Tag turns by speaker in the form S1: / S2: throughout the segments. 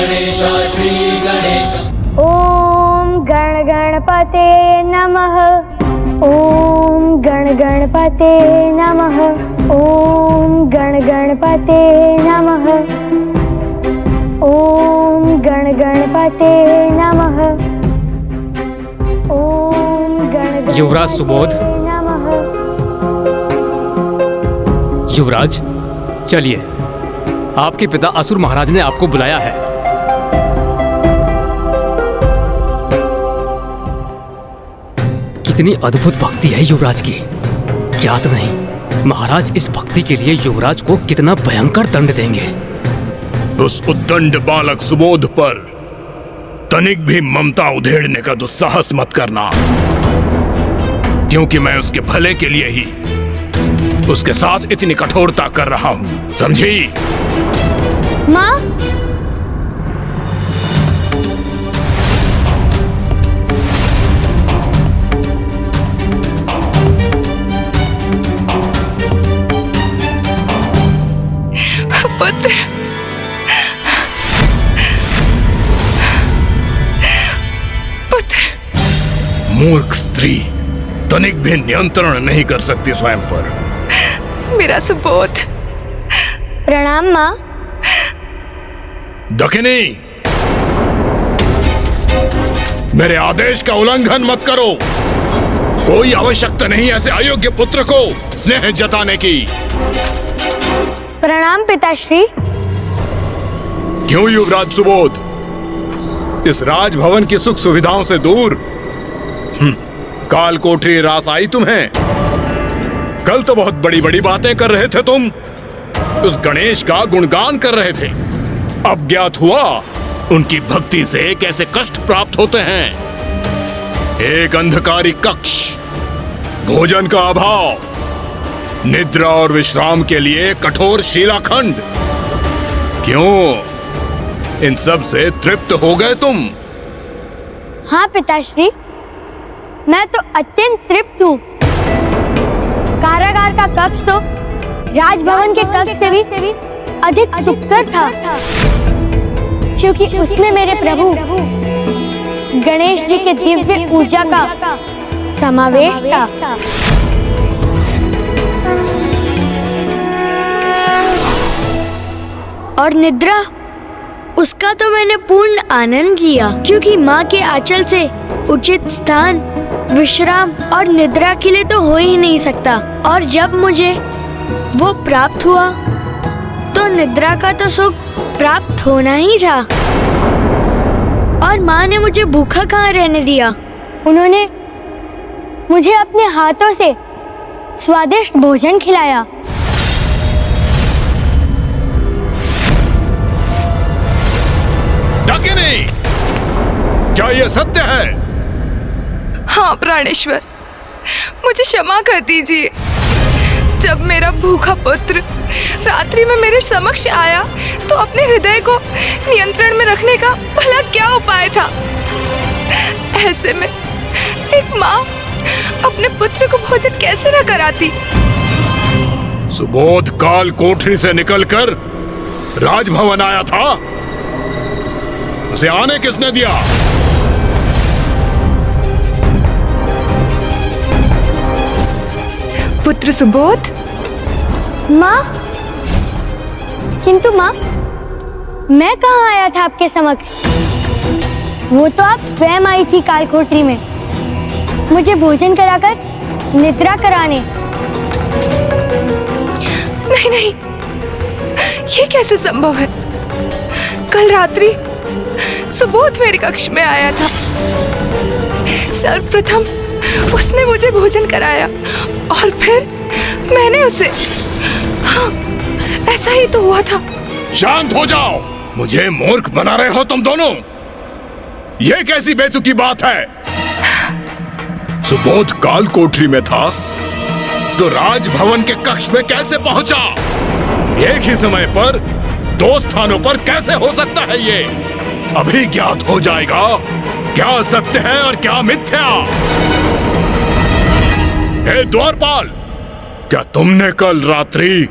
S1: गणेश श्री गणेश।
S2: ओम गण गणपते नमः। ओम गण गणपते नमः। ओम गण गणपते नमः। ओम गण गणपते नमः। ओम गण
S3: युवराज सुबोध।
S2: नमः।
S3: युवराज चलिए, आपके पिता असुर महाराज ने आपको बुलाया है। कितनी अद्भुत भक्ति है युवराज की, ज्ञात नहीं महाराज इस भक्ति के लिए युवराज को कितना भयंकर दंड देंगे।
S4: उस उद्दंड बालक सुबोध पर तनिक भी ममता उधेड़ने का दुस्साहस मत करना, क्योंकि मैं उसके भले के लिए ही उसके साथ इतनी कठोरता कर रहा हूं, समझी?
S2: माँ,
S5: पुत्र, पुत्र।
S4: मूर्ख स्त्री तनिक भी नियंत्रण नहीं कर सकती स्वयं पर।
S5: मेरा सुबोध।
S2: प्रणाम माँ।
S4: दखिनी, मेरे आदेश का उल्लंघन मत करो। कोई आवश्यकता नहीं ऐसे अयोग्य पुत्र को स्नेह जताने की।
S2: प्रणाम पिताश्री।
S4: क्यों युवराज सुबोध, इस राजभवन की सुख सुविधाओं से दूर काल कोठरी रास आई तुम्हें? कल तो बहुत बड़ी बड़ी बातें कर रहे थे तुम, उस गणेश का गुणगान कर रहे थे। अब ज्ञात हुआ उनकी भक्ति से कैसे कष्ट प्राप्त होते हैं। एक अंधकारी कक्ष, भोजन का अभाव, निद्रा और विश्राम के लिए कठोर शिलाखंड। क्यों, इन सब से तृप्त हो गए तुम?
S2: हाँ पिताश्री, मैं तो अत्यंत तृप्त हूँ। कारागार का कक्ष तो राजभवन के कक्ष से भी अधिक सुखकर था, क्योंकि उसमें मेरे प्रभु गणेश जी के दिव्य ऊर्जा का समावेश था। और निद्रा, उसका तो मैंने पूर्ण आनंद लिया, क्योंकि माँ के आंचल से उचित स्थान, विश्राम और निद्रा के लिए तो हो ही नहीं सकता। और जब मुझे वो प्राप्त हुआ तो निद्रा का तो सुख प्राप्त होना ही था। और माँ ने मुझे भूखा कहाँ रहने दिया। उन्होंने मुझे अपने हाथों से स्वादिष्ट भोजन खिलाया।
S4: डाकिनी, क्या ये सत्य है?
S5: हाँ प्राणेश्वर, मुझे क्षमा कर दीजिए। जब मेरा भूखा पुत्र रात्रि में मेरे समक्ष आया तो अपने हृदय को नियंत्रण में रखने का भला क्या उपाय था। ऐसे में एक माँ अपने पुत्र को भोजन कैसे न कराती।
S4: सुबोध काल कोठरी से निकलकर राजभवन आया था, उसे आने किसने दिया?
S5: पुत्र सुबोध।
S2: माँ, किंतु माँ, मैं कहाँ आया था आपके समक्ष? वो तो आप स्वयं आई थी काल कोठरी में, मुझे भोजन कराकर निद्रा कराने।
S5: नहीं नहीं, ये कैसे संभव है? कल रात्रि सुबोध मेरे कक्ष में आया था। सर्वप्रथम उसने मुझे भोजन कराया और फिर मैंने उसे। हाँ, ऐसा ही तो हुआ था।
S4: शांत हो जाओ, मुझे मूर्ख बना रहे हो तुम दोनों। ये कैसी बेतुकी बात है? सुबोध काल कोठरी में था तो राजभवन के कक्ष में कैसे पहुंचा? एक ही समय पर दो स्थानों पर कैसे हो सकता है ये? अभी ज्ञात हो जाएगा क्या सत्य है और क्या मिथ्या। हे द्वारपाल, क्या तुमने कल रात्रि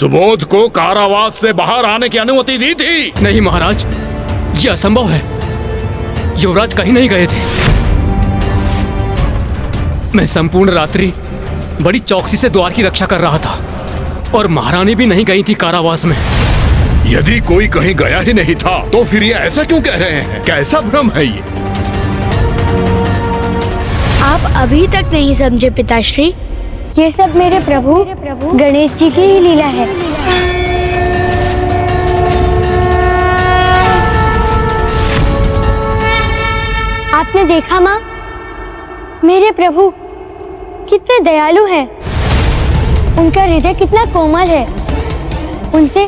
S4: सुबोध को कारावास से बाहर आने की अनुमति दी थी?
S3: नहीं महाराज, ये असंभव है। युवराज कहीं नहीं गए थे। मैं संपूर्ण रात्रि बड़ी चौकसी से द्वार की रक्षा कर रहा था और महारानी भी नहीं गई थी कारावास में।
S4: यदि कोई कहीं गया ही नहीं था तो फिर ये ऐसा क्यों कह रहे हैं? कैसा भ्रम है ये?
S2: आप अभी तक नहीं समझे पिताश्री, ये सब मेरे प्रभु गणेश जी की ही लीला है। आपने देखा माँ, मेरे प्रभु कितने दयालु हैं। उनका हृदय कितना कोमल है। उनसे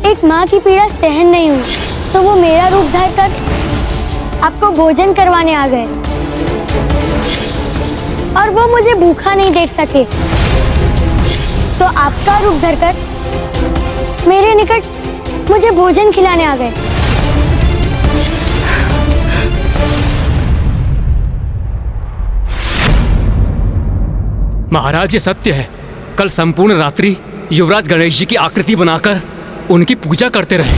S2: एक माँ की पीड़ा सहन नहीं हुई तो वो मेरा रूप धार कर आपको भोजन करवाने आ गए और वो मुझे भूखा नहीं देख सके तो आपका रूप धरकर मेरे निकट मुझे भोजन खिलाने आ गए।
S3: महाराज ये सत्य है। कल संपूर्ण रात्रि युवराज गणेश जी की आकृति बनाकर उनकी पूजा करते रहे।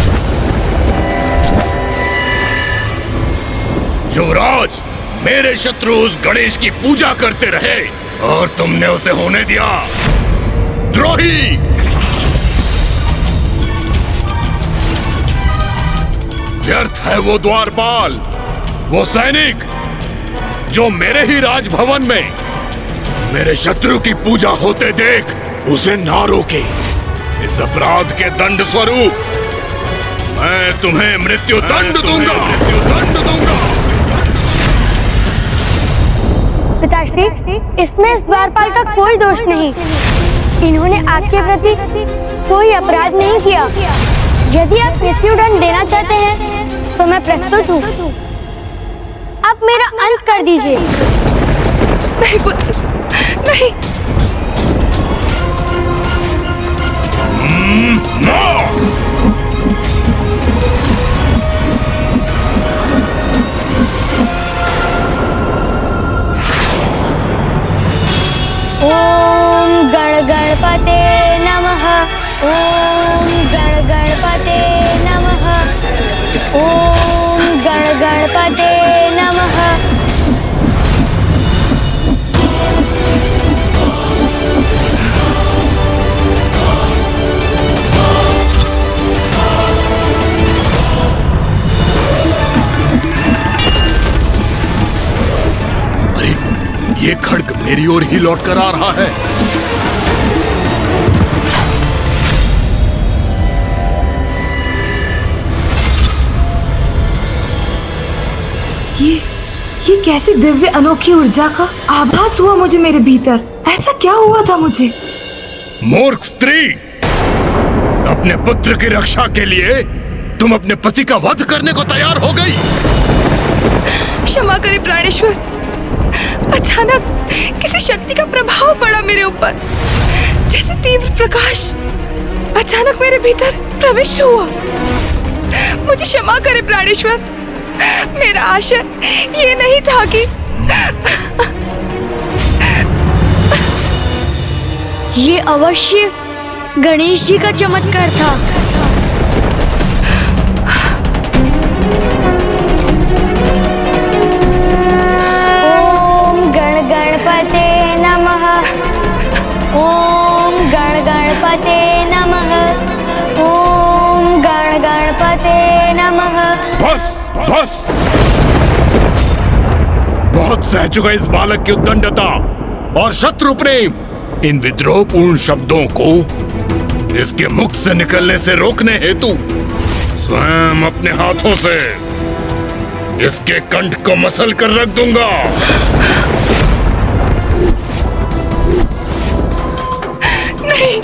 S4: युवराज, मेरे शत्रु उस गणेश की पूजा करते रहे और तुमने उसे होने दिया। द्रोही! व्यर्थ है वो द्वारपाल, वो सैनिक जो मेरे ही राजभवन में मेरे शत्रु की पूजा होते देख उसे ना रोके। इस अपराध के दंड स्वरूप मैं तुम्हें मृत्यु दंड दूंगा।
S2: पिताश्री, इसमें इस द्वारपाल का कोई दोष नहीं। इन्होंने आपके प्रति कोई अपराध नहीं किया। यदि आप मृत्युदंड देना चाहते हैं तो मैं प्रस्तुत हूँ। आप मेरा अंत कर दीजिए।
S5: नहीं पुत्र, नहीं।
S2: ओम गण गणपते नमः। ओम गण गणपते नमः। ओम गण गणपते नमः।
S4: अरे, ये खड्ग मेरी ओर ही लौट कर आ रहा है।
S6: ये कैसी दिव्य अनोखी ऊर्जा का आभास हुआ मुझे मेरे भीतर। ऐसा क्या हुआ था मुझे?
S4: मूर्ख स्त्री, अपने पुत्र की रक्षा के लिए तुम अपने पति का वध करने को तैयार हो गई।
S5: क्षमा करें प्राणेश्वर, अचानक किसी शक्ति का प्रभाव पड़ा मेरे ऊपर, जैसे तीव्र प्रकाश अचानक मेरे भीतर प्रविष्ट हुआ। मुझे क्षमा करें प्राणेश्वर, मेरा आशय ये नहीं था कि
S2: ये अवश्य गणेश जी का चमत्कार था। ओम गण गणपते नमः। ओम गण गणपते नमः। ओम गण गणपते नमः।
S4: बस बस, बहुत सह चुका इस बालक की उद्दंडता और शत्रु प्रेम। इन विद्रोहपूर्ण शब्दों को इसके मुख से निकलने से रोकने हेतु स्वयं अपने हाथों से इसके कंठ को मसल कर रख दूंगा।
S5: नहीं,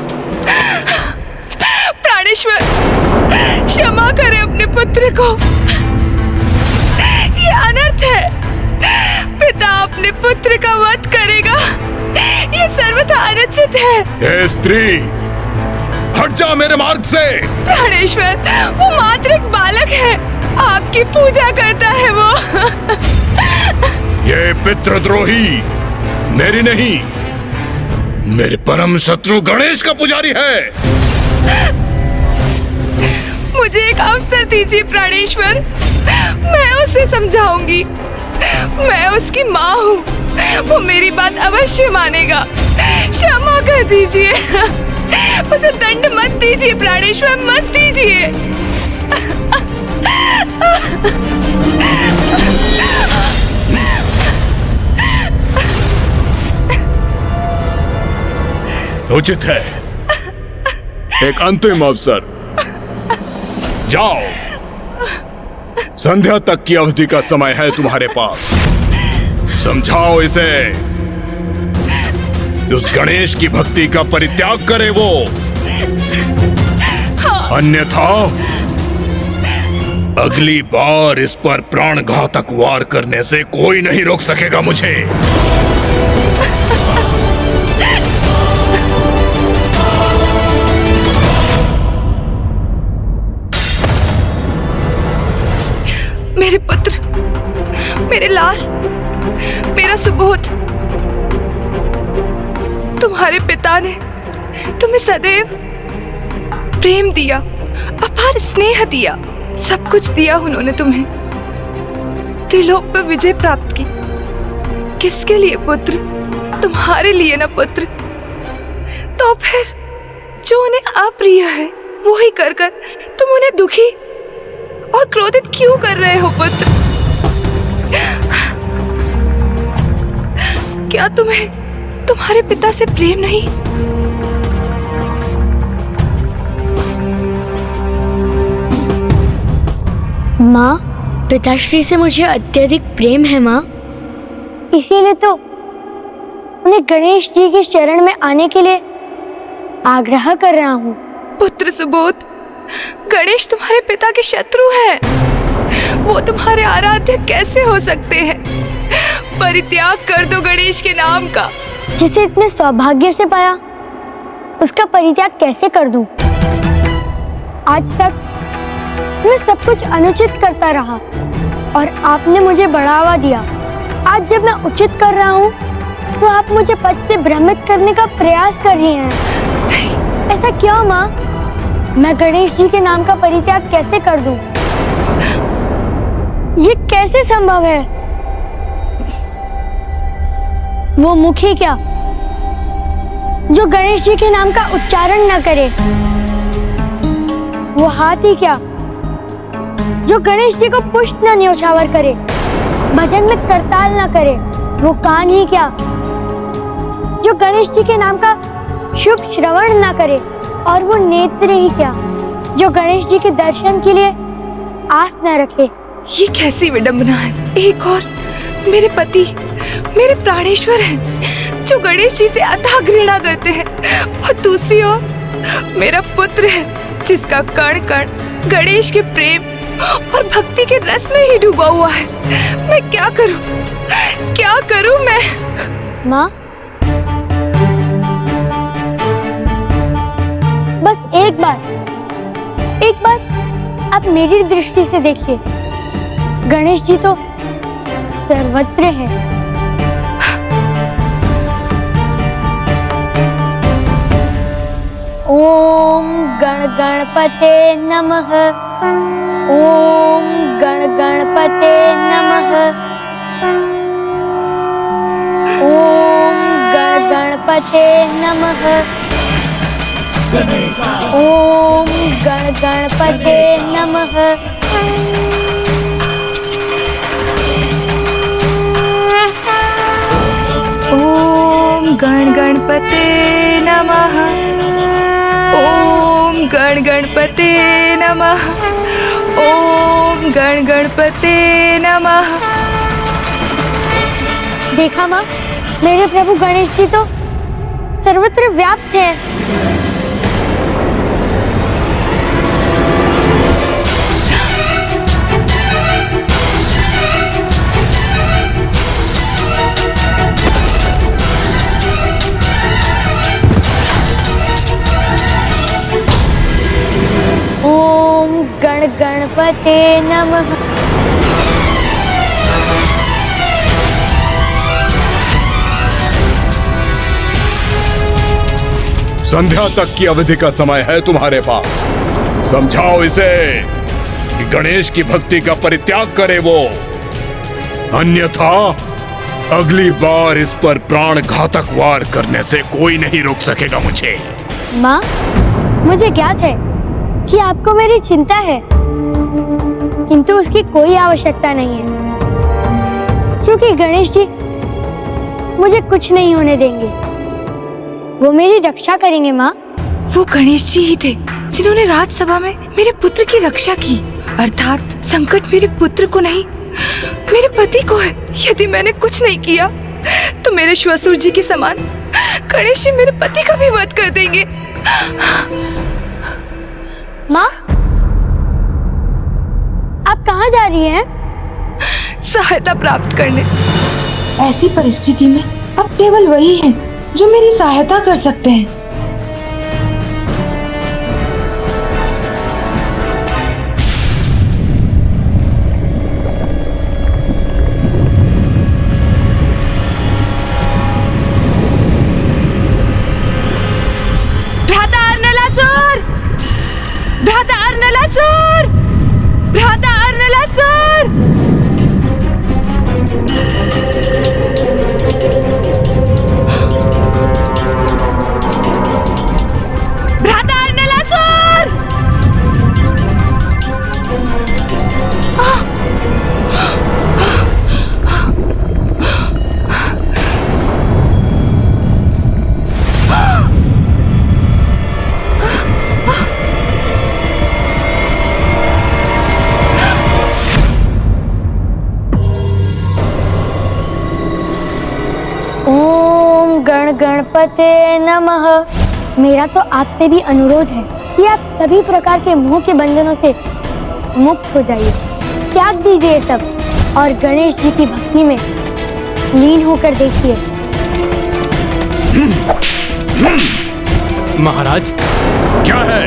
S5: प्राणेश्वर, क्षमा करें अपने पुत्र को। ये अनर्थ है। पिता अपने पुत्र का वध करेगा, ये सर्वथा अनुचित है।
S4: हे स्त्री, हट जा मेरे मार्ग से।
S5: प्राणेश्वर, वो मात्र एक बालक है, आपकी पूजा करता है वो।
S4: ये पितृद्रोही मेरी नहीं, मेरे परम शत्रु गणेश का पुजारी है।
S5: मुझे एक अवसर दीजिए प्राणेश्वर, मैं उसे समझाऊंगी। मैं उसकी माँ हूँ, वो मेरी बात अवश्य मानेगा। क्षमा कर दीजिए, उसे दंड मत दीजिए प्राणेश्वर, मत दीजिए।
S4: उचित है, एक अंतिम अवसर। जाओ, संध्या तक की अवधि का समय है तुम्हारे पास। समझाओ इसे, उस गणेश की भक्ति का परित्याग करे वो, अन्यथा अगली बार इस पर प्राणघातक वार करने से कोई नहीं रोक सकेगा मुझे।
S5: मेरे पुत्र, मेरे लाल, मेरा सुबोध, तुम्हारे पिता ने तुम्हें सदैव प्रेम दिया, अपार स्नेह दिया, सब कुछ दिया उन्होंने तुम्हें। त्रिलोक पर विजय प्राप्त की, किसके लिए पुत्र? तुम्हारे लिए ना पुत्र। तो फिर जो उन्हें अप्रिय है वो ही कर कर तुम उन्हें दुखी और क्रोधित क्यों कर रहे हो पुत्र? क्या तुम्हें तुम्हारे पिता से प्रेम नहीं?
S2: माँ, पिताश्री से मुझे अत्यधिक प्रेम है माँ, इसीलिए तो उन्हें गणेश जी के शरण में आने के लिए आग्रह कर रहा हूँ।
S5: पुत्र सुबोध, गणेश तुम्हारे पिता के शत्रु हैं। वो तुम्हारे आराध्य कैसे हो सकते हैं? परित्याग कर दो गणेश के नाम का।
S2: जिसे इतने सौभाग्य से पाया, उसका परित्याग कैसे कर दूं? आज तक मैं सब कुछ अनुचित करता रहा और आपने मुझे बढ़ावा दिया। आज जब मैं उचित कर रहा हूँ तो आप मुझे पद से भ्रमित करने का प्रयास कर रही हैं। ऐसा क्यों माँ? मैं गणेश जी के नाम का परित्याग कैसे कर दूं? ये कैसे संभव है? वो मुख ही क्या जो गणेश जी के नाम का उच्चारण न करे? वो हाथ ही क्या जो गणेश जी को पुष्प न न्योछावर करे, भजन में करताल न करे? वो कान ही क्या जो गणेश जी के नाम का शुभ श्रवण न करे? और वो नेत्र ही क्या जो गणेश जी के दर्शन के लिए आस न रखे?
S5: ये कैसी विडंबना है। एक और मेरे पति, मेरे प्राणेश्वर हैं जो गणेश जी से अथाह घृणा करते हैं, और दूसरी ओर मेरा पुत्र है जिसका कण कण गणेश के प्रेम और भक्ति के रस में ही डूबा हुआ है। मैं क्या करूं? क्या करूं मैं?
S2: माँ, बस एक बार आप मेरी दृष्टि से देखिए। गणेश जी तो सर्वत्र है। ओम गण गणपते नमः। ओम गण गणपते नमः। ओम गण गणपते नमः। ओम गण गणपते नमः।
S5: ओम गण गणपते नमः। ओम गण गणपते नमः। ओम गण गणपते नमः।
S2: देखा माँ, मेरे प्रभु गणेश जी तो सर्वत्र व्याप्त है। ओम गण गणपते नमः।
S4: संध्या तक की अवधि का समय है तुम्हारे पास। समझाओ इसे कि गणेश की भक्ति का परित्याग करे वो, अन्यथा अगली बार इस पर प्राण घातक वार करने से कोई नहीं रोक सकेगा मुझे।
S2: माँ, मुझे ज्ञात है कि आपको मेरी चिंता है, किंतु उसकी कोई आवश्यकता नहीं है, क्योंकि गणेश जी मुझे कुछ नहीं होने देंगे। वो मेरी रक्षा करेंगे माँ।
S5: वो गणेश जी ही थे जिन्होंने राजसभा में मेरे पुत्र की रक्षा की, अर्थात संकट मेरे पुत्र को नहीं, मेरे पति को है। यदि मैंने कुछ नहीं किया तो मेरे श्वशुर जी के समान गणेश जी मेरे पति का भी वध कर देंगे।
S2: माँ, आप कहाँ जा रही हैं?
S5: सहायता प्राप्त करने।
S6: ऐसी परिस्थिति में अब केवल वही हैं जो मेरी सहायता कर सकते हैं।
S5: भ्राता अर्नलासुर! भ्राता अर्नलासुर! भ्राता अर्नलासुर! भ्राता अर्नलासुर!
S2: ओम गण गणपते नमः। मेरा तो आपसे भी अनुरोध है कि आप सभी प्रकार के मोह के बंधनों से मुक्त हो जाइए, त्याग दीजिए ये सब और गणेश जी की भक्ति में लीन होकर देखिए।
S3: महाराज,
S4: क्या है?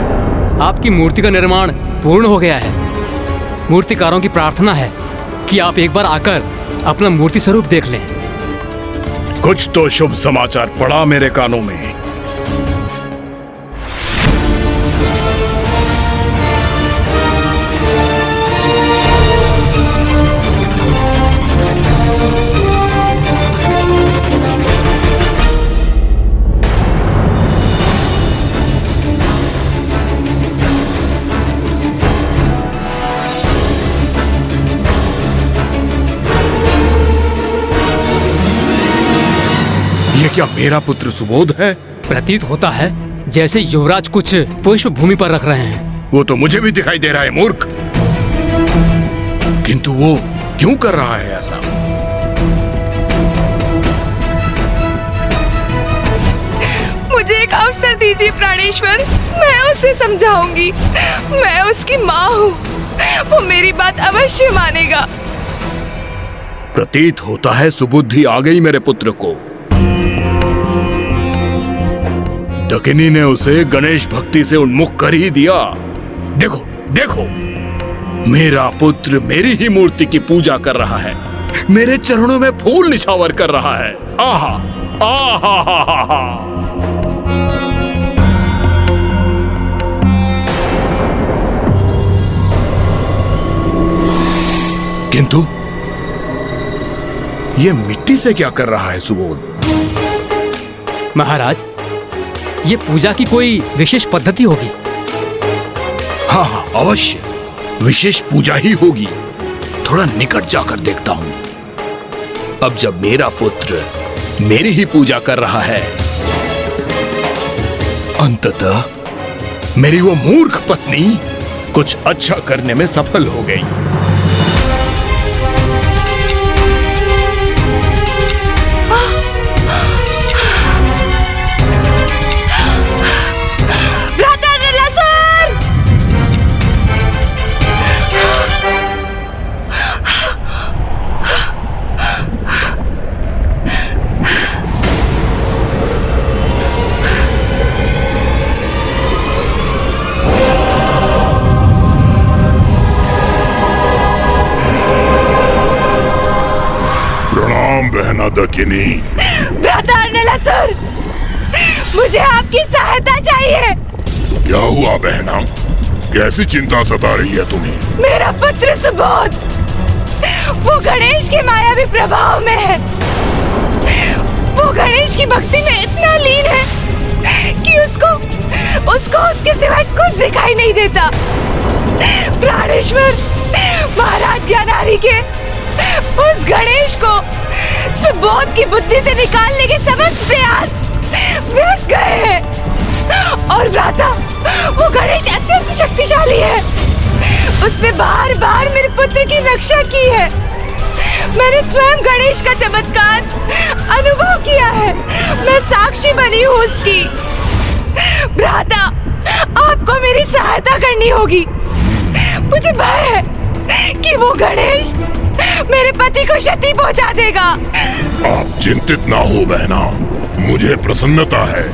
S3: आपकी मूर्ति का निर्माण पूर्ण हो गया है। मूर्तिकारों की प्रार्थना है कि आप एक बार आकर अपना मूर्ति स्वरूप देख लें।
S4: कुछ तो शुभ समाचार पड़ा मेरे कानों में। ये क्या मेरा पुत्र सुबोध है?
S3: प्रतीत होता है जैसे युवराज कुछ पुष्प भूमि पर रख रहे हैं।
S4: वो तो मुझे भी दिखाई दे रहा है मूर्ख, किंतु वो क्यों कर रहा है ऐसा?
S5: मुझे एक अवसर दीजिए प्राणेश्वर, मैं उसे समझाऊंगी। मैं उसकी माँ हूँ, वो मेरी बात अवश्य मानेगा।
S4: प्रतीत होता है सुबुद्धि आ गई मेरे पुत्र को। डकिनी ने उसे गणेश भक्ति से उन्मुख कर ही दिया। देखो देखो, मेरा पुत्र मेरी ही मूर्ति की पूजा कर रहा है, मेरे चरणों में फूल निछावर कर रहा है। आहा आहा हा हा हा। किंतु ये मिट्टी से क्या कर रहा है सुबोध?
S3: महाराज, ये पूजा की कोई विशेष पद्धति होगी।
S4: हाँ हाँ अवश्य, विशेष पूजा ही होगी। थोड़ा निकट जाकर देखता हूं। अब जब मेरा पुत्र मेरी ही पूजा कर रहा है, अंततः मेरी वो मूर्ख पत्नी कुछ अच्छा करने में सफल हो गई। बहना दकिनी।
S5: भ्राता अर्नलासुर, मुझे आपकी सहायता चाहिए।
S4: क्या हुआ बहना? कैसी चिंता सता रही है तुम्हें?
S5: मेरा पुत्र सुबोध, वो गणेश के मायावी प्रभाव में है। वो गणेश की भक्ति में इतना लीन है कि उसको उसके सिवाय कुछ दिखाई नहीं देता। प्राणेश्वर, महाराज ज्ञानारी के उस गणेश को सुबोध की बुद्धि से निकालने के समस्त प्रयास व्यर्थ गए हैं। और भ्राता, वो गणेश अत्यंत शक्तिशाली है। उसने बार बार मेरे पुत्र की रक्षा की है। मैंने स्वयं गणेश का चमत्कार अनुभव किया है। मैं साक्षी बनी हूँ उसकी। भ्राता, आपको मेरी सहायता करनी होगी। मुझे भय है कि वो गणेश मेरे पति को क्षति पहुंचा देगा।
S4: आप चिंतित ना हो बहना, मुझे प्रसन्नता है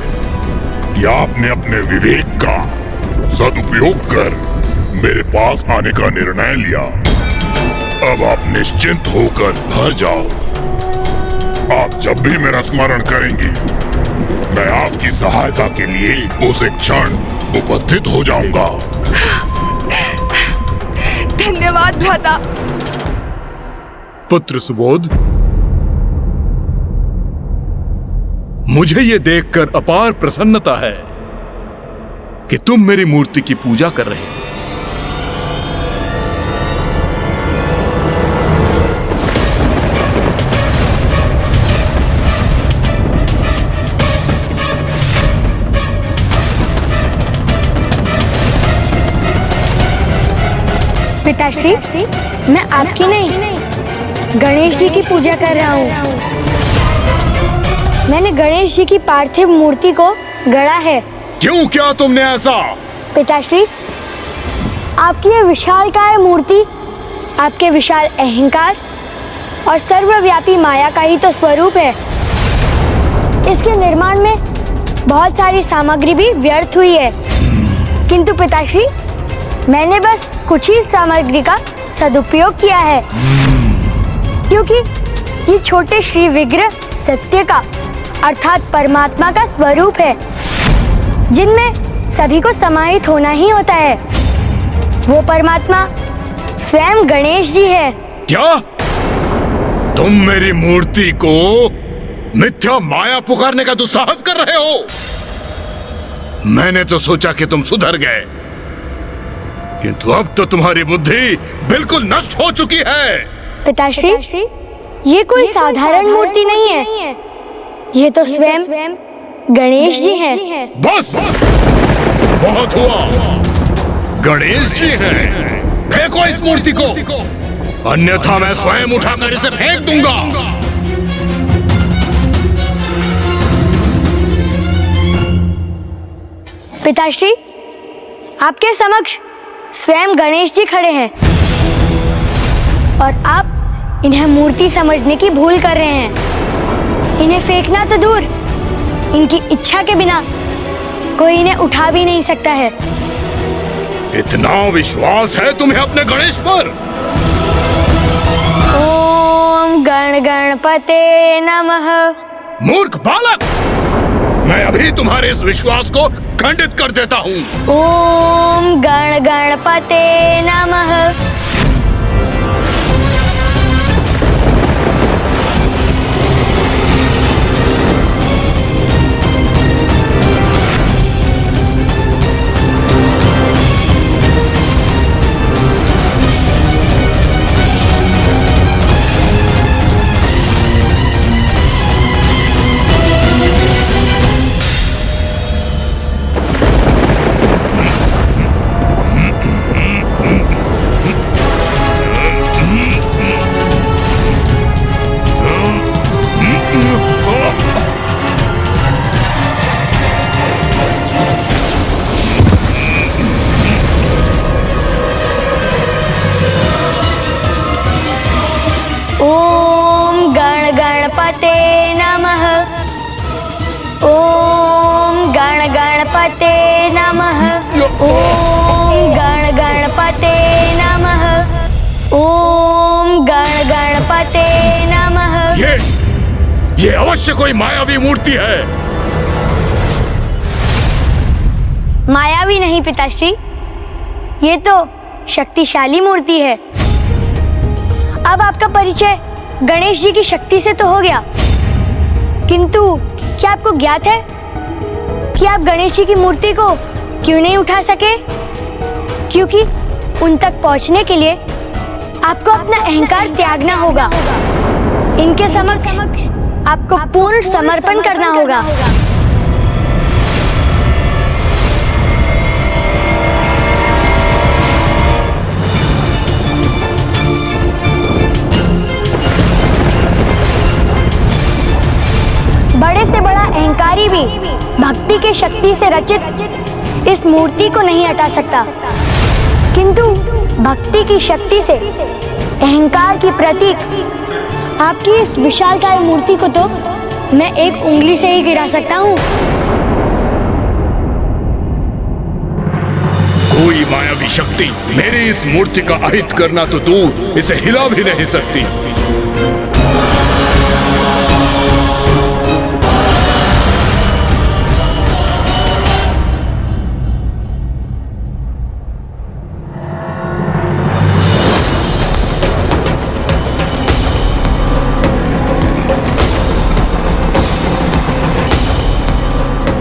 S4: कि आपने अपने विवेक का सदुपयोग कर मेरे पास आने का निर्णय लिया। अब आप निश्चिंत होकर घर जाओ। आप जब भी मेरा स्मरण करेंगी, मैं आपकी सहायता के लिए उस एक क्षण उपस्थित हो जाऊंगा।
S5: धन्यवाद भ्राता।
S4: पुत्र सुबोध, मुझे ये देखकर अपार प्रसन्नता है कि तुम मेरी मूर्ति की पूजा कर रहे हो।
S2: पिताश्री, मैं आपकी नहीं, गणेश जी की पूजा कर रहा हूँ। मैंने गणेश जी की पार्थिव मूर्ति को गढ़ा है।
S4: क्यों किया तुमने ऐसा?
S2: पिताश्री, आपकी ये विशालकाय मूर्ति आपके विशाल अहंकार और सर्वव्यापी माया का ही तो स्वरूप है। इसके निर्माण में बहुत सारी सामग्री भी व्यर्थ हुई है, किंतु पिताश्री, मैंने बस कुछ ही सामग्री का सदुपयोग किया है, क्योंकि ये छोटे श्री विग्रह सत्य का अर्थात परमात्मा का स्वरूप है, जिनमें सभी को समाहित होना ही होता है। वो परमात्मा स्वयं गणेश जी है।
S4: क्या तुम मेरी मूर्ति को मिथ्या माया पुकारने का दुस्साहस कर रहे हो? मैंने तो सोचा कि तुम सुधर गए, किंतु अब तो तुम्हारी बुद्धि बिल्कुल नष्ट हो चुकी है।
S2: पिताश्री, ये कोई साधारण मूर्ति नहीं है, ये तो स्वयं गणेश जी हैं।
S4: बस, बहुत हुआ। गणेश जी हैं। फेंको इस मूर्ति को, अन्यथा मैं स्वयं उठाकर इसे फेंक दूंगा।
S2: पिताश्री, आपके समक्ष स्वयं गणेश जी खड़े हैं और आप इन्हें मूर्ति समझने की भूल कर रहे हैं। इन्हें फेंकना तो दूर, इनकी इच्छा के बिना कोई इन्हें उठा भी नहीं सकता है।
S4: इतना विश्वास है तुम्हें अपने गणेश पर?
S2: ओम गण गणपते नमः।
S4: मूर्ख बालक, मैं अभी तुम्हारे इस विश्वास को खंडित कर देता हूँ।
S2: ओम गण गणपते नमः। ओम गण गणपते नमः। ओम गण गणपते नमः।
S4: ये अवश्य कोई मायावी मूर्ति है।
S2: मायावी नहीं पिताश्री, ये तो शक्तिशाली मूर्ति है। अब आपका परिचय गणेश जी की शक्ति से तो हो गया, किंतु क्या आपको ज्ञात है कि आप गणेश जी की मूर्ति को क्यों नहीं उठा सके? क्योंकि उन तक पहुंचने के लिए आपको अपना अहंकार त्यागना होगा। इनके समक्ष आपको पूर्ण समर्पण करना होगा। बड़े से बड़ा अहंकारी भी भक्ति के शक्ति से रचित इस मूर्ति को नहीं हटा सकता, किंतु भक्ति की शक्ति से अहंकार की प्रतीक आपकी इस विशालकाय मूर्ति को तो मैं एक उंगली से ही गिरा सकता हूँ।
S4: कोई मायावी शक्ति मेरी इस मूर्ति का अहित करना तो दूर, इसे हिला भी नहीं सकती।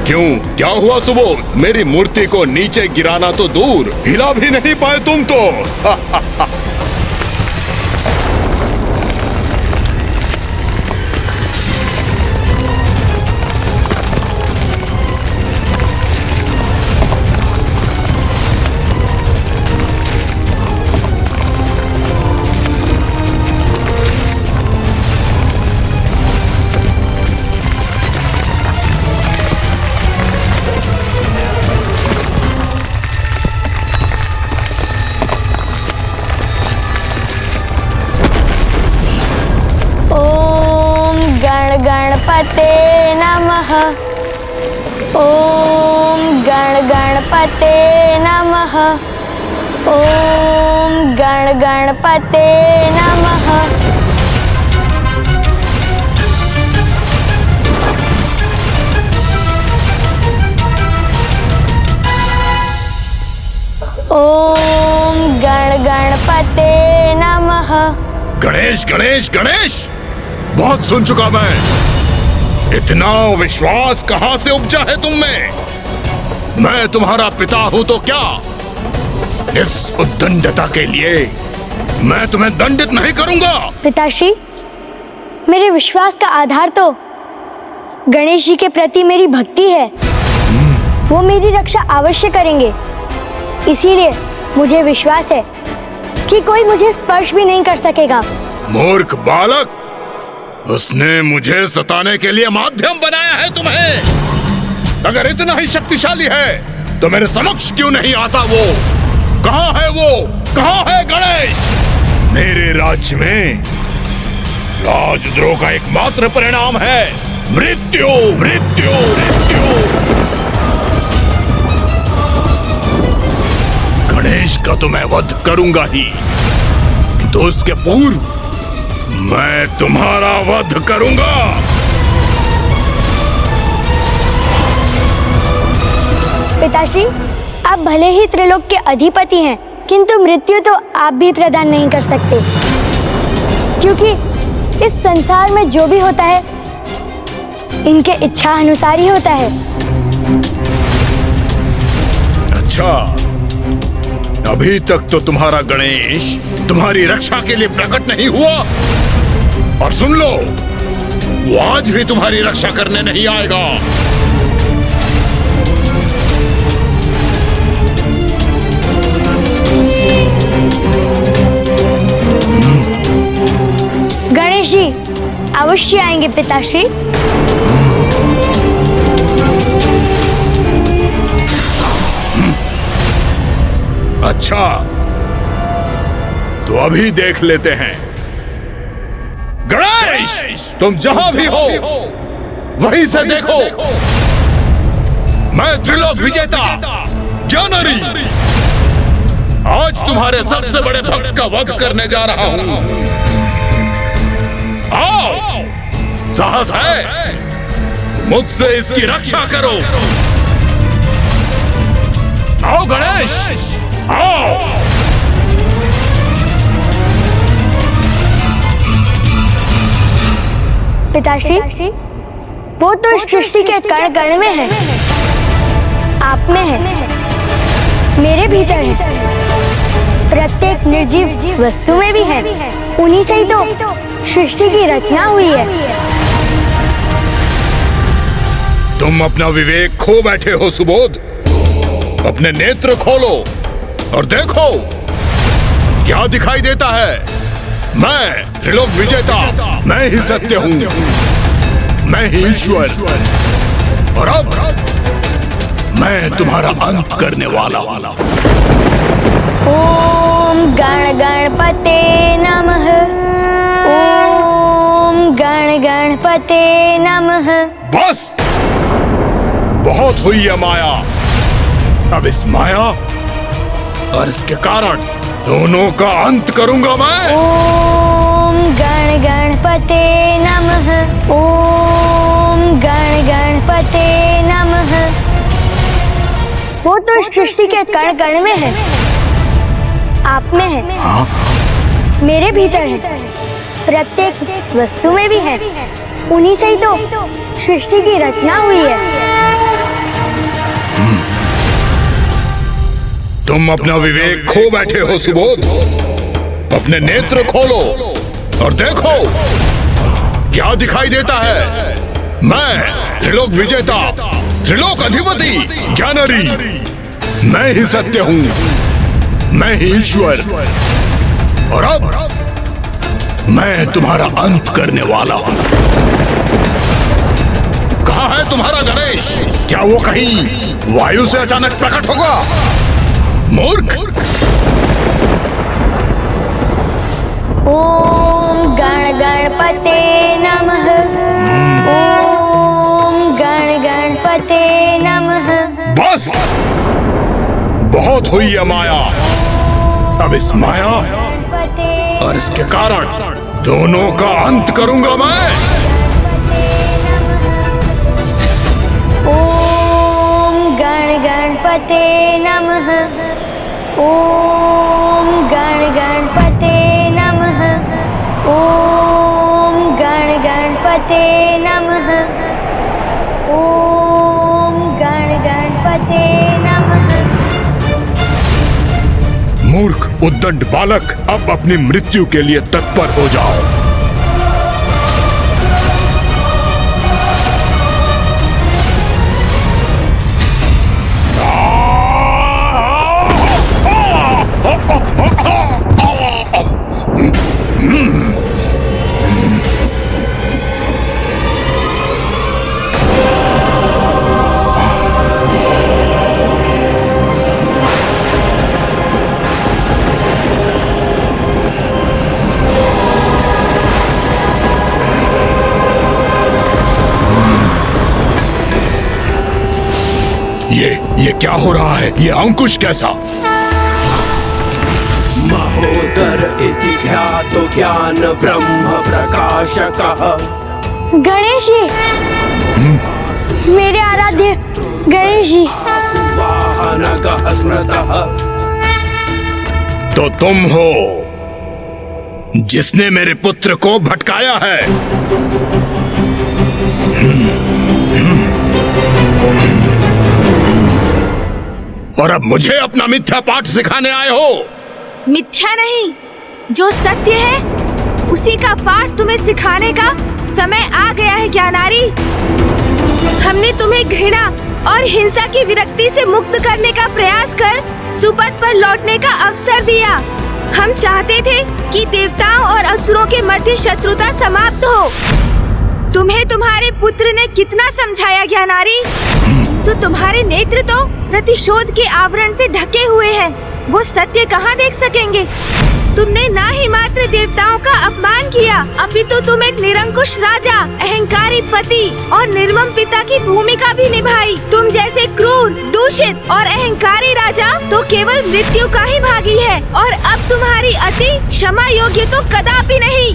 S4: क्यों, क्या हुआ सुबोध? मेरी मूर्ति को नीचे गिराना तो दूर, हिला भी नहीं पाए तुम तो।
S2: गणपते नमः। ओम गणपते नमः। ओम गणपते नमः। ओम गणपते नमः।
S4: गणेश गणेश गणेश, बहुत सुन चुका मैं। इतना विश्वास कहां से उपजा है तुम में? मैं तुम्हारा पिता हूं तो क्या? इस उद्दंडता के लिए मैं तुम्हें दंडित नहीं करूंगा।
S2: पिताश्री, मेरे विश्वास का आधार तो गणेश जी के प्रति मेरी भक्ति है। वो मेरी रक्षा अवश्य करेंगे, इसीलिए मुझे विश्वास है कि कोई मुझे स्पर्श भी नहीं कर सकेगा।
S4: मूर्ख बालक, उसने मुझे सताने के लिए माध्यम बनाया है तुम्हें। अगर इतना ही शक्तिशाली है तो मेरे समक्ष क्यों नहीं आता? वो कहां है? वो कहां है गणेश? मेरे राज्य में राजद्रोह का एकमात्र परिणाम है मृत्यु, मृत्यु, मृत्यु। गणेश का तो मैं वध करूंगा ही, तो उसके पूर्व मैं तुम्हारा वध करूंगा।
S2: पिताश्री, आप भले ही त्रिलोक के अधिपति हैं, किंतु मृत्यु तो आप भी प्रदान नहीं कर सकते, क्योंकि इस संसार में जो भी होता है इनके इच्छा अनुसार ही होता है।
S4: अच्छा, अभी तक तो तुम्हारा गणेश तुम्हारी रक्षा के लिए प्रकट नहीं हुआ, और सुन लो, वो आज भी तुम्हारी रक्षा करने नहीं आएगा।
S2: गणेश जी अवश्य आएंगे पिताश्री।
S4: अच्छा, तो अभी देख लेते हैं। गणेश, तुम जहां भी हो वहीं से देखो। मैं त्रिलोक विजेता जानरी आज तुम्हारे सबसे बड़े भक्त का वध करने जा रहा हूं। आओ, साहस है, मुझसे इसकी रक्षा करो। आओ गणेश, आओ।
S2: पिताश्री, वो तो सृष्टि के कण कण में है, आप में है, मेरे भीतर है, प्रत्येक निर्जीव वस्तु में भी है। उन्हीं से ही तो सृष्टि की रचना हुई है।
S4: तुम अपना विवेक खो बैठे हो सुबोध। अपने नेत्र खोलो और देखो क्या दिखाई देता है। मैं त्रिलोक विजेता, मैं ही सत्य हूँ, मैं ही ईश्वर, और अब मैं तुम्हारा अंत करने वाला हूँ।
S2: ओम गण गणपते नमः। ओम गण गणपते नमः।
S4: बस, बहुत हुई है माया। अब इस माया और इसके कारण दोनों का अंत करूंगा मैं।
S2: ओम गण गणपते नमः। ओम गण गणपते नमः। वो तो सृष्टि के कण कण में है, आप में है, मेरे भीतर है, प्रत्येक वस्तु में भी है। उन्हीं से ही तो सृष्टि की रचना हुई है।
S4: तुम अपना विवेक खो बैठे हो सुबोध। अपने नेत्र खोलो और देखो क्या दिखाई देता है। मैं त्रिलोक विजेता, त्रिलोक अधिपति ज्ञानरी, मैं ही सत्य हूँ, मैं ही ईश्वर, और अब मैं तुम्हारा अंत करने वाला हूँ। कहाँ है तुम्हारा गणेश? क्या वो कहीं वायु से अचानक प्रकट होगा? मूर्ख!
S2: ओम गण गणपते नमः। ओम गण गणपते नमः।
S4: बस, बहुत हुई है माया। अब इस माया और इसके कारण दोनों का अंत करूंगा मैं।
S2: ओम गण गणपते नमः। ओम गण गणपते नमः। ओम गण गणपते नमः। ओम गण गणपते नमः।
S4: मूर्ख उद्दंड बालक, अब अपनी मृत्यु के लिए तत्पर हो जाओ। ये क्या हो रहा है? ये अंकुश कैसा?
S7: महोदर इति ख्यातो ज्ञान ब्रह्म प्रकाशकः।
S2: गणेश जी, मेरे आराध्य गणेश जी।
S7: वाहनकः स्मृतः।
S4: तो तुम हो जिसने मेरे पुत्र को भटकाया है। और अब मुझे अपना मिथ्या पाठ सिखाने आए हो।
S5: मिथ्या नहीं, जो सत्य है उसी का पाठ तुम्हें सिखाने का समय आ गया है ज्ञानारी। हमने तुम्हें घृणा और हिंसा की विरक्ति से मुक्त करने का प्रयास कर सुपथ पर लौटने का अवसर दिया। हम चाहते थे कि देवताओं और असुरों के मध्य शत्रुता समाप्त हो। तुम्हें तुम्हारे पुत्र ने कितना समझाया ज्ञानारी, तो तुम्हारे नेत्र तो प्रतिशोध के आवरण से ढके हुए हैं। वो सत्य कहाँ देख सकेंगे? तुमने ना ही मात्र देवताओं का अपमान किया, अपितु तुम एक निरंकुश राजा, अहंकारी पति और निर्मम पिता की भूमिका भी निभाई। तुम जैसे क्रूर, दूषित और अहंकारी राजा तो केवल मृत्यु का ही भागी है, और अब तुम्हारी अति क्षमा योग्य तो कदापि नहीं।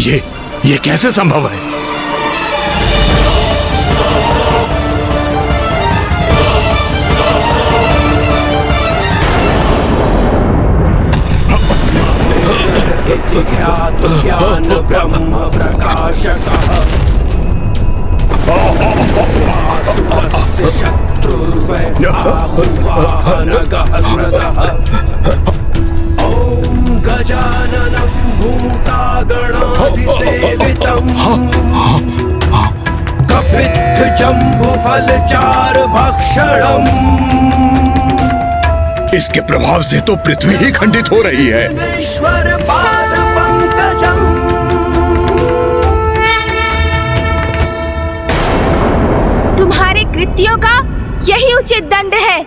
S4: ये कैसे संभव है?
S7: ज्ञान ब्रह्म प्रकाशकः आसुरस्य शत्रुर्वै आहुर्वाहनगः स्मृतः ॐ गजाननं भूतागणाधिसेवितं कपित्थजम्बुफलचारुभक्षणम्।
S4: इसके प्रभाव से तो पृथ्वी ही खंडित हो रही है।
S7: ईश्वर पाद पंकजम।
S5: तुम्हारे कृत्यों का यही उचित दंड है।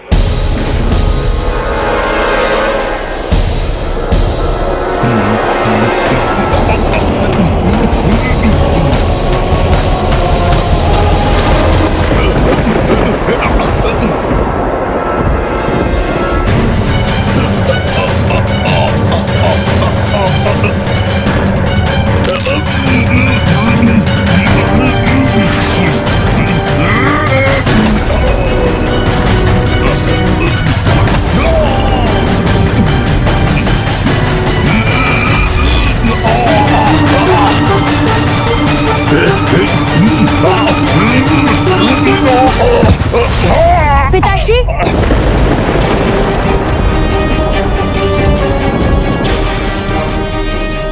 S2: पिताश्री,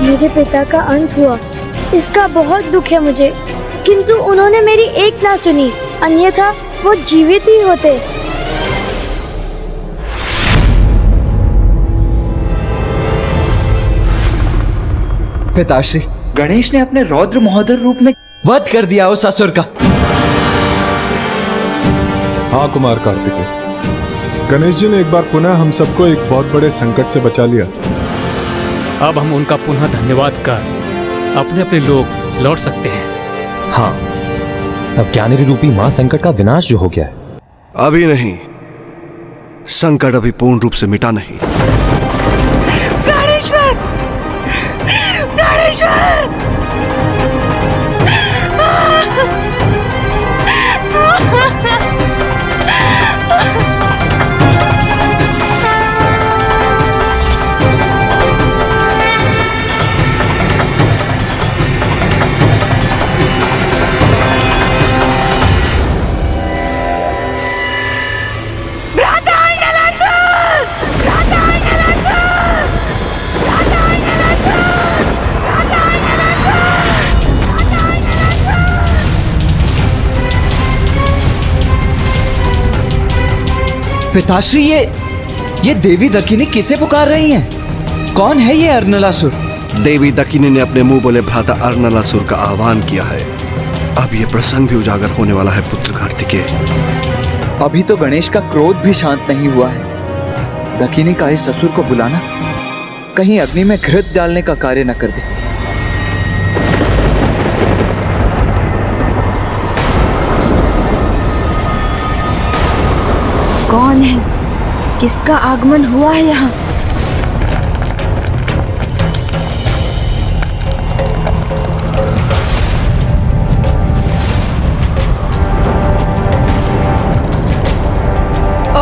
S2: मेरे पिता का अंत हुआ, इसका बहुत दुख है मुझे। किंतु उन्होंने मेरी एक ना सुनी, अन्यथा वो जीवित ही होते।
S8: पिताश्री, गणेश ने अपने रौद्र महोदर रूप में वध कर दिया उस असुर का।
S9: हाँ कुमार कार्तिकेय, गणेश जी ने एक बार पुनः हम सबको एक बहुत बड़े संकट से बचा लिया।
S3: अब हम उनका पुनः धन्यवाद कर अपने अपने लोग लौट सकते हैं।
S10: हाँ, अब ज्ञानेरी रूपी मां संकट का विनाश जो हो गया है।
S11: अभी नहीं, संकट अभी पूर्ण रूप से मिटा नहीं।
S5: प्राणेश्वर! प्राणेश्वर!
S8: पिताश्री, ये देवी दकिनी किसे पुकार रही हैं? कौन है ये अर्नलासुर?
S11: देवी दकिनी ने अपने मुंह बोले भ्राता अर्नलासुर का आह्वान किया है। अब ये प्रसंग भी उजागर होने वाला है पुत्र कार्तिकेय।
S8: अभी तो गणेश का क्रोध भी शांत नहीं हुआ है। दकिनी का इस असुर को बुलाना कहीं अग्नि में घृत डालने का कार्य न कर दे।
S5: कौन है? किसका आगमन हुआ है यहाँ?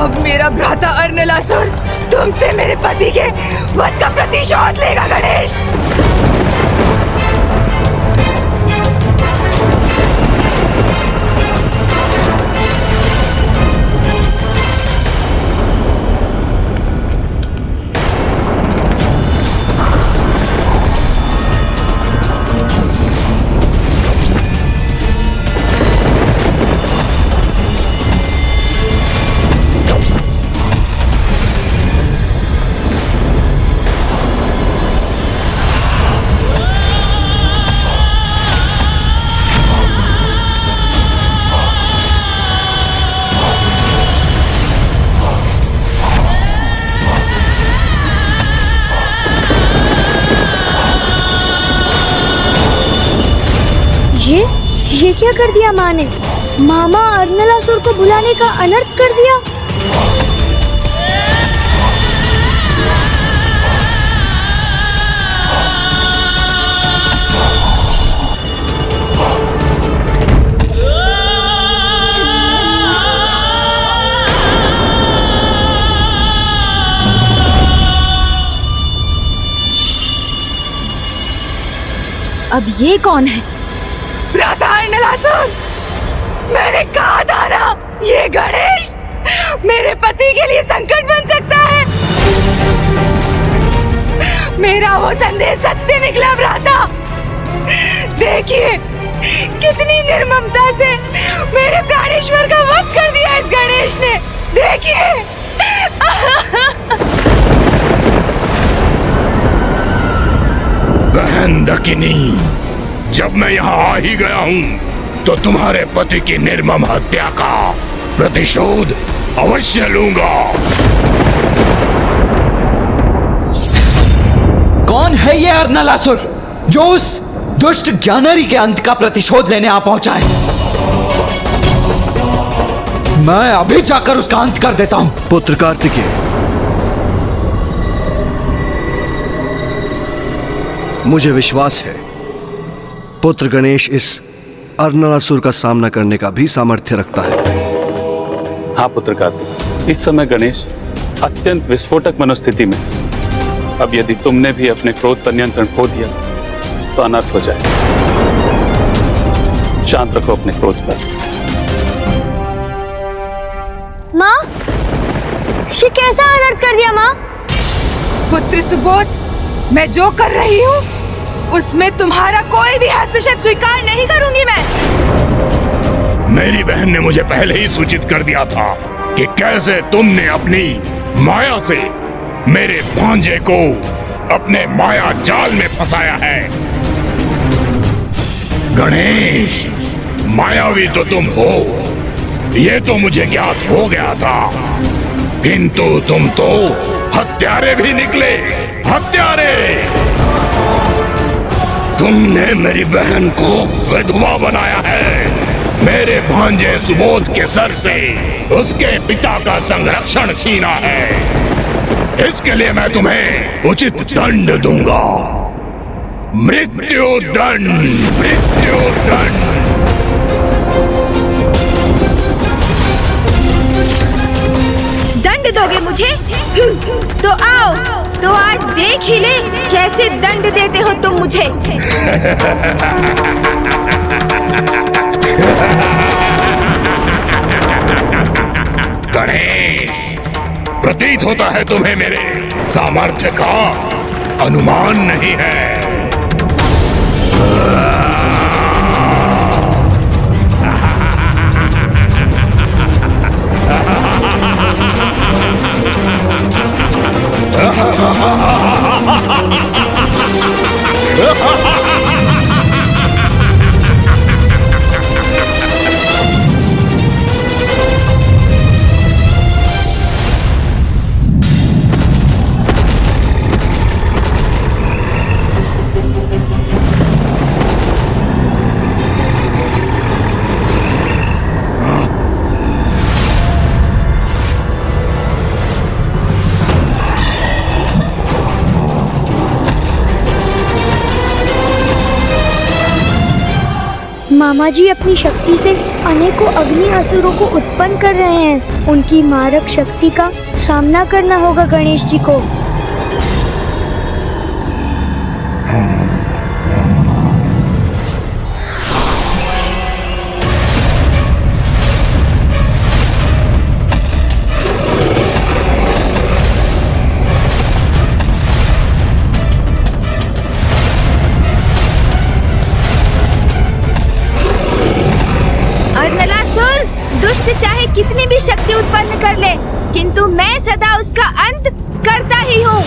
S5: अब मेरा भ्राता अर्नलासुर तुमसे मेरे पति के वध का प्रतिशोध लेगा गणेश।
S2: ये क्या कर दिया माँ ने? मामा अर्नलासुर को बुलाने का अनर्थ कर दिया।
S5: अब ये कौन है? भ्राता अर्नलासुर, मैंने कहा था ना, ये गणेश मेरे पति के लिए संकट बन सकता है। मेरा वो संदेश सत्य निकला भ्राता। देखिए कितनी निर्ममता से मेरे प्राणेश्वर का वध कर दिया इस गणेश ने। देखिए
S4: बहन दकिनी, जब मैं यहाँ आ ही गया हूँ तो तुम्हारे पति की निर्मम हत्या का प्रतिशोध अवश्य लूंगा।
S8: कौन है ये अर्नलासुर जो उस दुष्ट ज्ञानरी के अंत का प्रतिशोध लेने आ पहुंचा है? मैं अभी जाकर उसका अंत कर देता हूं।
S11: पुत्र कार्तिकेय, मुझे विश्वास है पुत्र गणेश इस अर्नलासुर का सामना करने का भी सामर्थ्य रखता है।
S12: हाँ पुत्र कार्तिक, इस समय गणेश अत्यंत विस्फोटक मनोस्थिति में। अब यदि तुमने भी अपने क्रोध पर नियंत्रण खो दिया तो अनर्थ हो जाए। शांत रखो अपने क्रोध पर।
S2: माँ, ये कैसा अनर्थ कर दिया माँ?
S5: पुत्र सुबोध, मैं जो कर रही हूँ उसमें तुम्हारा कोई भी हस्तक्षेप स्वीकार नहीं करूंगी मैं।
S4: मेरी बहन ने मुझे पहले ही सूचित कर दिया था कि कैसे तुमने अपनी माया से मेरे भांजे को अपने माया जाल में फंसाया है। गणेश, मायावी तो तुम हो, ये तो मुझे ज्ञात हो गया था, किंतु तुम तो हत्यारे भी निकले। हत्यारे! तुमने मेरी बहन को विधवा बनाया है। मेरे भांजे सुबोध के सर से उसके पिता का संरक्षण छीना है। इसके लिए मैं तुम्हें उचित दंड दूंगा। मृत्यु दंड, मृत्यु दंड।
S5: दंड दोगे मुझे? तो आओ, तो आज देख ही ले कैसे दंड देते हो तुम मुझे।
S4: गणेश, प्रतीत होता है तुम्हें मेरे सामर्थ्य का अनुमान नहीं है।
S2: मामा जी अपनी शक्ति से अनेकों अग्नि असुरों को उत्पन्न कर रहे हैं। उनकी मारक शक्ति का सामना करना होगा गणेश जी को।
S5: दुष्ट चाहे कितनी भी शक्ति उत्पन्न कर ले, किंतु मैं सदा उसका अंत करता ही हूँ।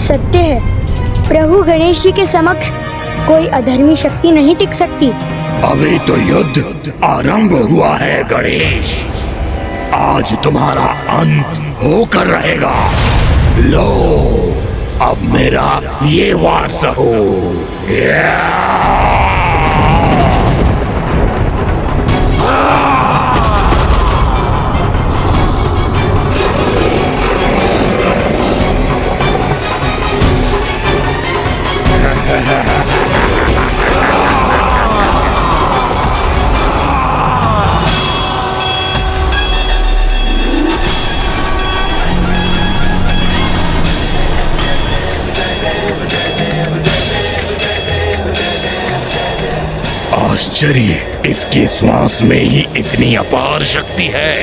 S2: सत्य है, प्रभु गणेश जी के समक्ष कोई अधर्मी शक्ति नहीं टिक सकती।
S4: अभी तो युद्ध आरंभ हुआ है गणेश। आज तुम्हारा अंत होकर रहेगा। लो, अब मेरा ये वार सहो। आश्चर्य, इसकी श्वास में ही इतनी अपार शक्ति है।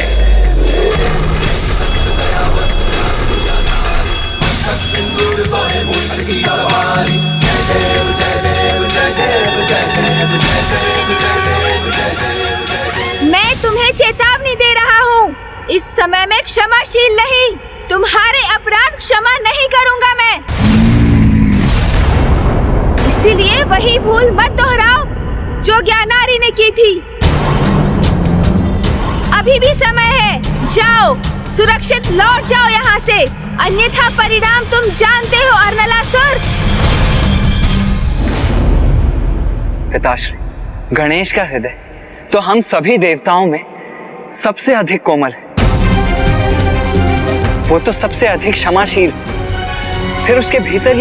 S5: मैं तुम्हें चेतावनी दे रहा हूँ, इस समय मैं क्षमाशील नहीं, तुम्हारे अपराध क्षमा नहीं करूँगा मैं। इसीलिए वही भूल मत दोहराओ जो ज्ञानारी ने की थी। अभी भी समय है, जाओ, सुरक्षित लौट जाओ यहाँ से, अन्यथा परिणाम तुम जानते हो अर्नलासुर।
S8: पिताश्री, गणेश का हृदय तो हम सभी देवताओं में सबसे अधिक कोमल है। वो तो सबसे अधिक क्षमाशील, फिर उसके भीतर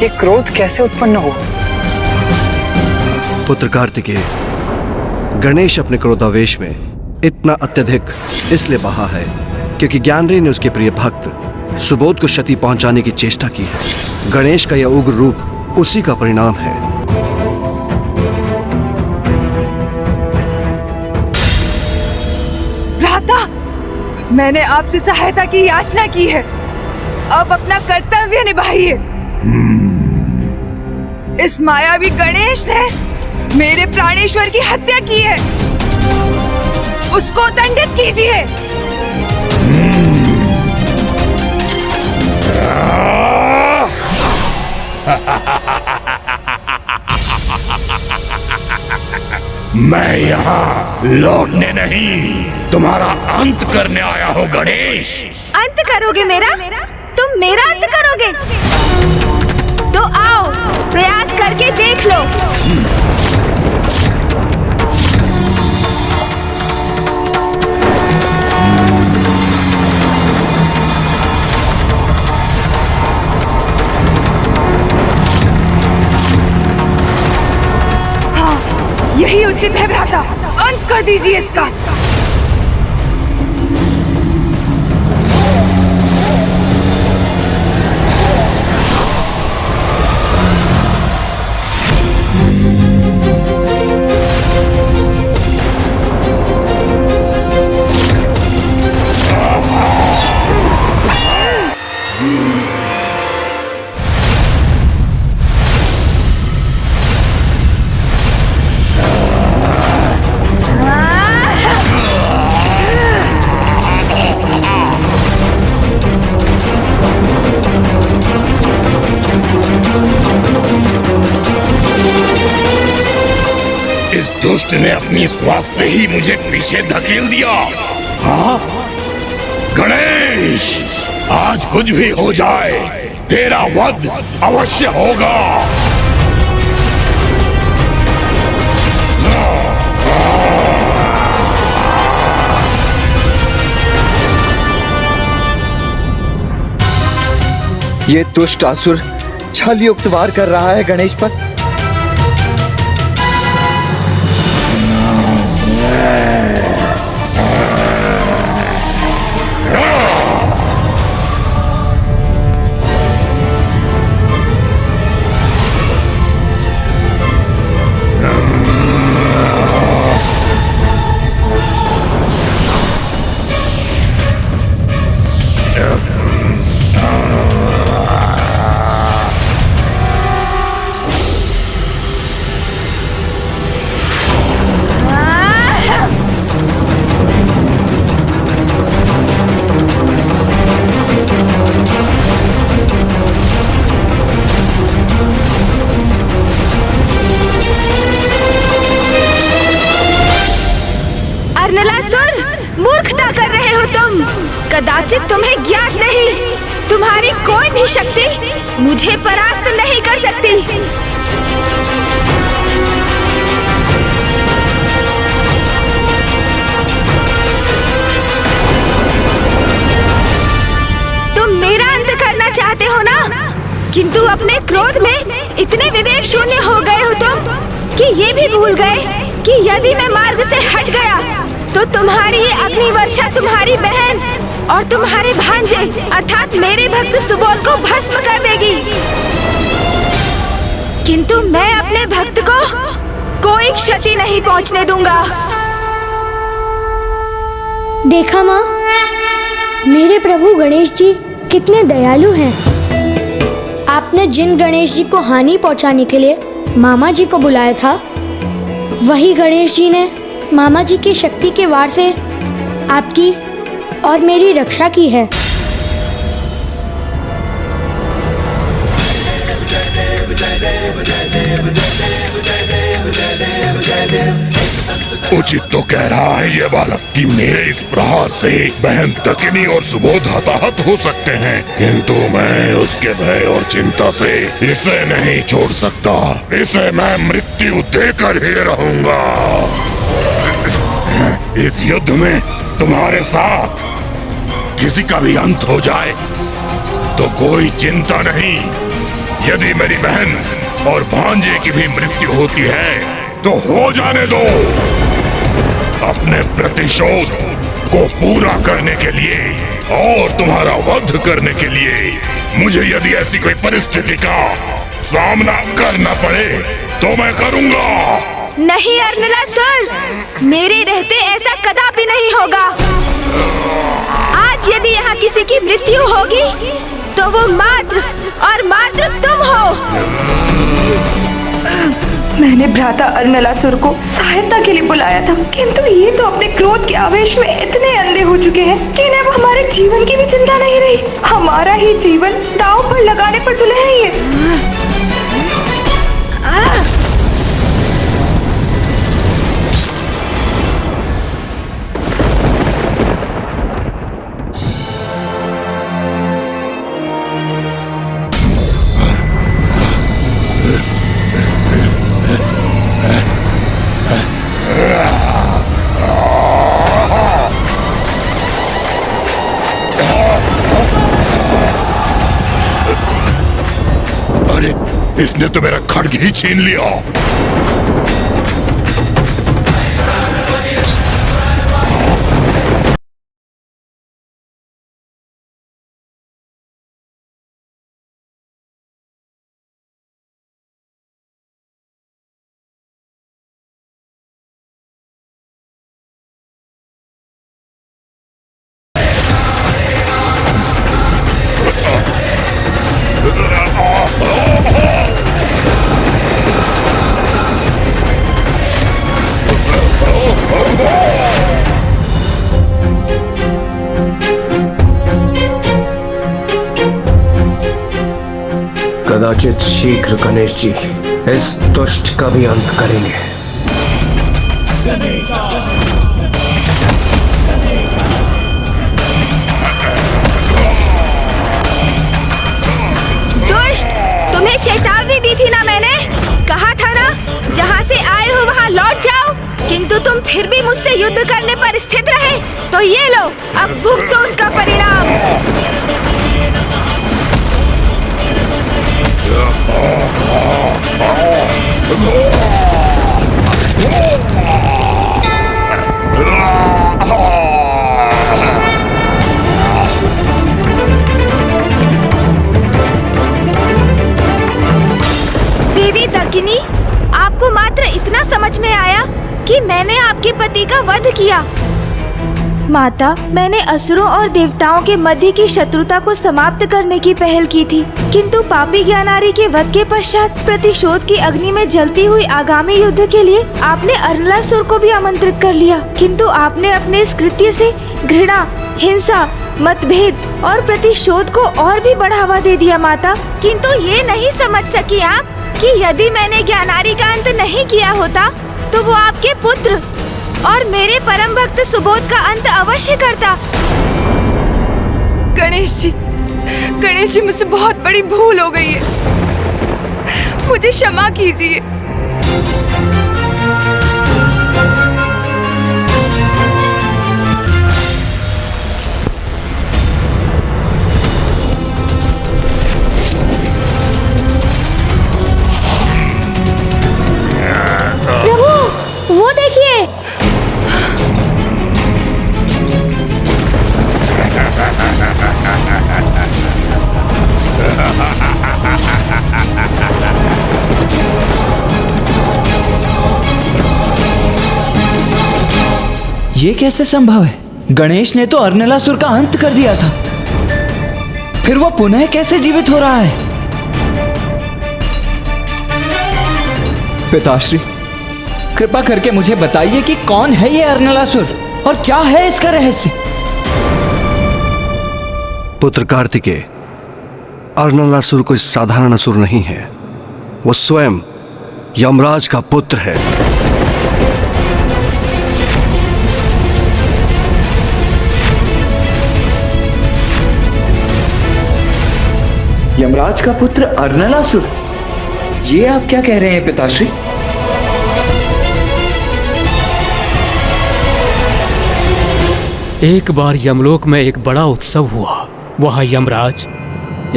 S8: ये क्रोध कैसे उत्पन्न हुआ?
S11: पुत्र कार्तिकेय, गणेश अपने क्रोधावेश में इतना अत्यधिक इसलिए बहा है क्योंकि ज्ञानरी ने उसके प्रिय भक्त सुबोध को क्षति पहुंचाने की चेष्टा की है। गणेश का यह उग्र रूप उसी का परिणाम है।
S5: भ्राता, मैंने आपसे सहायता की याचना की है, अब अपना कर्तव्य निभाइए। इस मायावी गणेश ने मेरे प्राणेश्वर की हत्या की है, उसको दंडित कीजिए।
S4: मैं यहाँ लौटने नहीं, तुम्हारा अंत करने आया हूँ गणेश।
S5: अंत करोगे मेरा? तुम मेरा अंत करोगे? तो आओ, प्रयास करके देख लो। हाँ, यही उचित है भ्राता, अंत कर दीजिए इसका।
S4: दुष्ट ने अपनी श्वास से ही मुझे पीछे धकेल दिया। हाँ? गणेश, आज कुछ भी हो जाए, तेरा वध अवश्य होगा।
S8: ये दुष्ट असुर छल युक्त वार कर रहा है गणेश पर।
S5: अर्नलासुर, मूर्खता कर रहे हो तुम। कदाचित तुम्हें ज्ञात नहीं, तुम्हारी कोई भी शक्ति मुझे परास्त नहीं कर सकती। तुम मेरा अंत करना चाहते हो ना, किंतु अपने क्रोध में इतने विवेक शून्य हो गए हो तुम कि ये भी भूल गए कि यदि मैं मार्ग से हट गया तो तुम्हारी ये अग्नि वर्षा तुम्हारी बहन और तुम्हारे भांजे अर्थात मेरे भक्त सुबोध को भस्म कर देगी। किंतु मैं अपने भक्त को कोई क्षति नहीं पहुंचने दूंगा।
S2: देखा माँ, मेरे प्रभु गणेश जी कितने दयालु हैं। आपने जिन गणेश जी को हानि पहुंचाने के लिए मामा जी को बुलाया था, वही गणेश जी ने मामा जी की शक्ति के वार से आपकी और मेरी रक्षा की है।
S4: उचित तो कह रहा है ये बालक कि मेरे इस प्रहार से बहन दकिनी और सुबोध हताहत हो सकते हैं, किंतु मैं उसके भय और चिंता से इसे नहीं छोड़ सकता। इसे मैं मृत्यु देकर ही रहूंगा। इस युद्ध में तुम्हारे साथ किसी का भी अंत हो जाए तो कोई चिंता नहीं। यदि मेरी बहन और भांजे की भी मृत्यु होती है तो हो जाने दो। अपने प्रतिशोध को पूरा करने के लिए और तुम्हारा वध करने के लिए मुझे यदि ऐसी कोई परिस्थिति का सामना करना पड़े तो मैं करूंगा।
S5: नहीं अर्नलासुर, मेरे रहते ऐसा कदापि नहीं होगा। आज यदि यहाँ किसी की मृत्यु होगी तो वो मात्र और मात्र तुम हो।
S6: मैंने भ्राता अर्नलासुर को सहायता के लिए बुलाया था, किंतु ये तो अपने क्रोध के आवेश में इतने अंधे हो चुके हैं कि इन्हें अब हमारे जीवन की भी चिंता नहीं रही। हमारा ही जीवन दांव पर लगाने पर तुले हैं ये।
S4: इसने तो मेरा खड्ग ही छीन लिया।
S7: कदाचित शीघ्र गणेश जी इस दुष्ट का भी अंत करेंगे।
S5: दुष्ट, तुम्हें चेतावनी दी थी ना मैंने। कहा था ना, जहाँ से आए हो वहाँ लौट जाओ, किंतु तुम फिर भी मुझसे युद्ध करने पर स्थित रहे। तो ये लो, अब भुगतो उसका परिणाम। देवी दकिनी, आपको मात्र इतना समझ में आया कि मैंने आपके पति का वध किया। माता, मैंने असुरों और देवताओं के मध्य की शत्रुता को समाप्त करने की पहल की थी, किंतु पापी ज्ञानारी के वध के पश्चात प्रतिशोध की अग्नि में जलती हुई आगामी युद्ध के लिए आपने अर्नलासुर को भी आमंत्रित कर लिया, किंतु आपने अपने इस कृत्य से घृणा, हिंसा, मतभेद और प्रतिशोध को और भी बढ़ावा दे दिया माता। किंतु ये नहीं समझ सकी आप कि यदि मैंने ज्ञानारी का अंत नहीं किया होता तो वो आपके पुत्र और मेरे परम भक्त सुबोध का अंत अवश्य करता। गणेश जी, गणेश जी, मुझसे बहुत बड़ी भूल हो गई है, मुझे क्षमा कीजिए।
S2: प्रभु, वो देखिए।
S8: ये कैसे संभव है? गणेश ने तो अर्नलासुर का अंत कर दिया था, फिर वो पुनः कैसे जीवित हो रहा है? पिताश्री, कृपा करके मुझे बताइए कि कौन है ये अर्नलासुर और क्या है इसका रहस्य?
S11: पुत्र कार्तिकेय, अर्नलासुर कोई साधारण असुर नहीं है, वो स्वयं यमराज का पुत्र है।
S8: यमराज का पुत्र अर्नलासुर? ये आप क्या कह रहे हैं पिताश्री?
S3: एक बार यमलोक में एक बड़ा उत्सव हुआ। वहां यमराज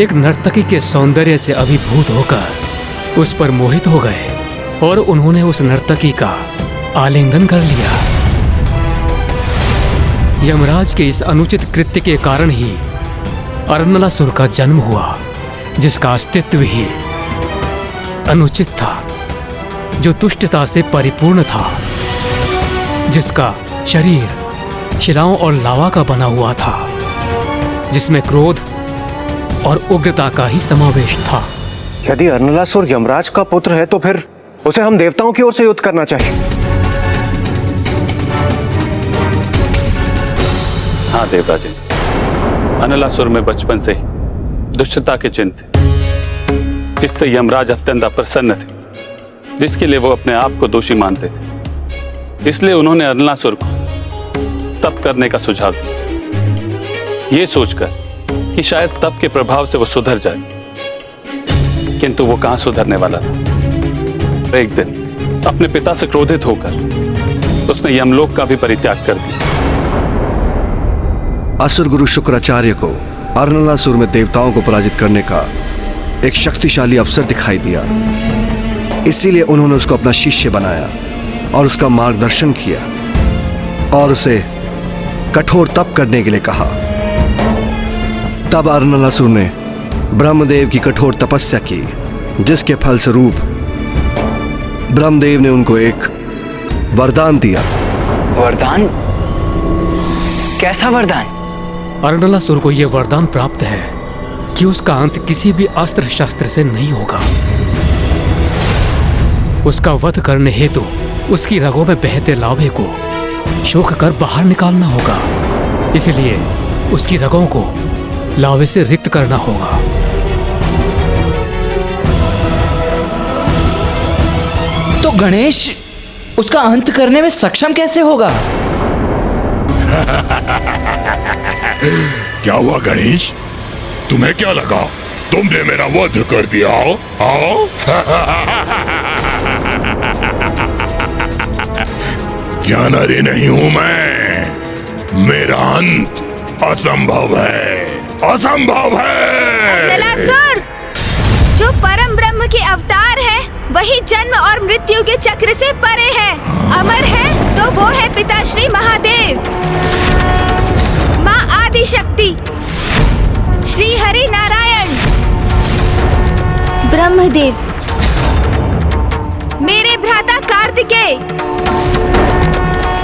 S3: एक नर्तकी के सौंदर्य से अभिभूत होकर उस पर मोहित हो गए और उन्होंने उस नर्तकी का आलिंगन कर लिया। यमराज के इस अनुचित कृत्य के कारण ही अर्नलासुर का जन्म हुआ, जिसका अस्तित्व ही अनुचित था, जो दुष्टता से परिपूर्ण था, जिसका शरीर शिलाओं और लावा का बना हुआ था, जिसमें क्रोध और उग्रता का ही समावेश था।
S10: यदि अर्नलासुर यमराज का पुत्र है तो फिर उसे हम देवताओं की ओर से युद्ध करना चाहिए।
S12: हाँ देवराजन, अर्नलासुर में बचपन से ही दुष्टता के चिन्ह थे, जिससे यमराज अत्यंत अप्रसन्न थे, जिसके लिए वो अपने आप को दोषी मानते थे। इसलिए उन्होंने अर्नलासुर को तप करने का सुझाव दिया, ये सोचकर कि शायद तप के प्रभाव से वो सुधर जाए। किंतु वो कहां सुधरने वाला था। एक दिन अपने पिता से क्रोधित होकर उसने यमलोक का भी परित्याग कर दिया।
S11: असुर गुरु शुक्राचार्य को अर्नलासुर में देवताओं को पराजित करने का एक शक्तिशाली अवसर दिखाई दिया, इसीलिए उन्होंने उसको अपना शिष्य बनाया और उसका मार्गदर्शन किया और उसे कठोर तप करने के लिए कहा। तब अर्नलासुर ने ब्रह्मदेव की कठोर तपस्या की, जिसके फलस्वरूप ब्रह्मदेव ने उनको एक वरदान दिया।
S8: वरदान? कैसा वरदान?
S3: अर्नलासुर को यह वरदान प्राप्त है कि उसका अंत किसी भी अस्त्र शस्त्र से नहीं होगा। उसका वध करने हेतु उसकी रगों में बहते लावे को शोक कर बाहर निकालना होगा। इसलिए उसकी रगों को लावे से रिक्त करना होगा।
S8: तो गणेश उसका अंत करने में सक्षम कैसे होगा?
S4: क्या हुआ गणेश? तुम्हें क्या लगा तुमने मेरा वध कर दिया? ज्ञानारी नहीं हूं मैं, मेरा अंत असंभव है, असंभव है।
S5: अर्नलासुर, जो परम ब्रह्म के अवतार है, वही जन्म और मृत्यु के चक्र से परे है, अमर है, तो वो है पिताश्री महादेव, माँ आदि शक्ति, श्री हरि नारायण,
S2: ब्रह्मदेव,
S5: मेरे भ्राता कार्तिकेय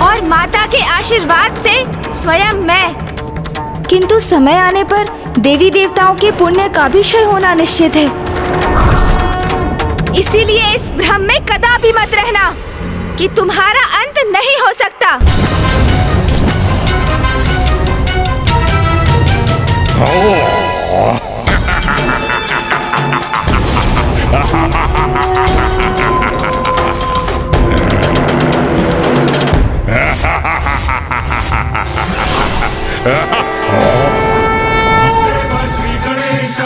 S5: और माता के आशीर्वाद से स्वयं मैं।
S2: किंतु समय आने पर देवी देवताओं के पुण्य का भी क्षय होना निश्चित है।
S5: इसीलिए इस भ्रम में कदापि मत रहना कि तुम्हारा अंत नहीं हो सकता।
S1: श्री गणेश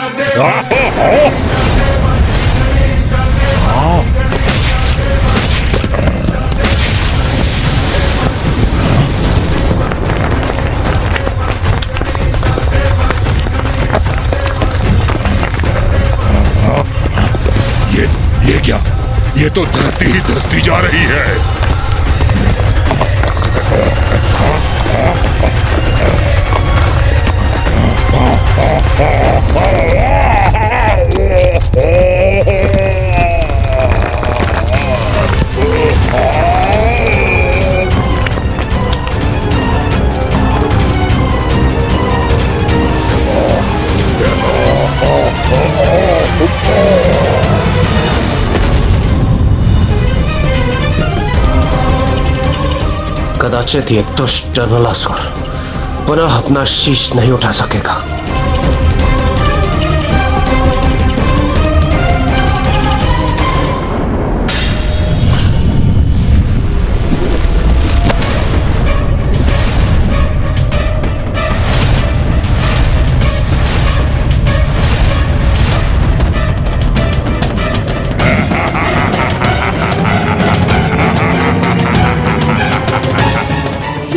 S4: ये क्या? ये तो धरती ही धंसती जा रही है।
S7: कदाचित ये दुष्ट अनलासुर पुनः अपना शीश नहीं उठा सकेगा।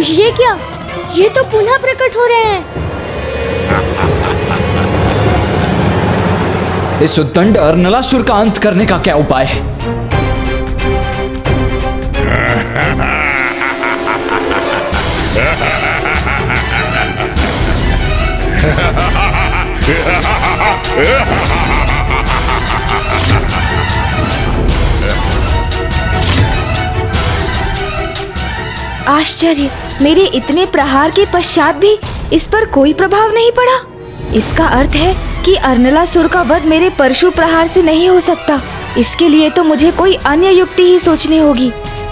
S2: ये क्या? ये तो पुनः प्रकट हो रहे हैं।
S8: इस उद्दंड अर्नलासुर का अंत करने का क्या उपाय है?
S5: आश्चर्य, मेरे इतने प्रहार के पश्चात भी इस पर कोई प्रभाव नहीं पड़ा। इसका अर्थ है कि अर्नलासुर का वध मेरे परशु प्रहार से नहीं हो सकता। इसके लिए तो मुझे कोई अन्य युक्ति ही सोचनी होगी।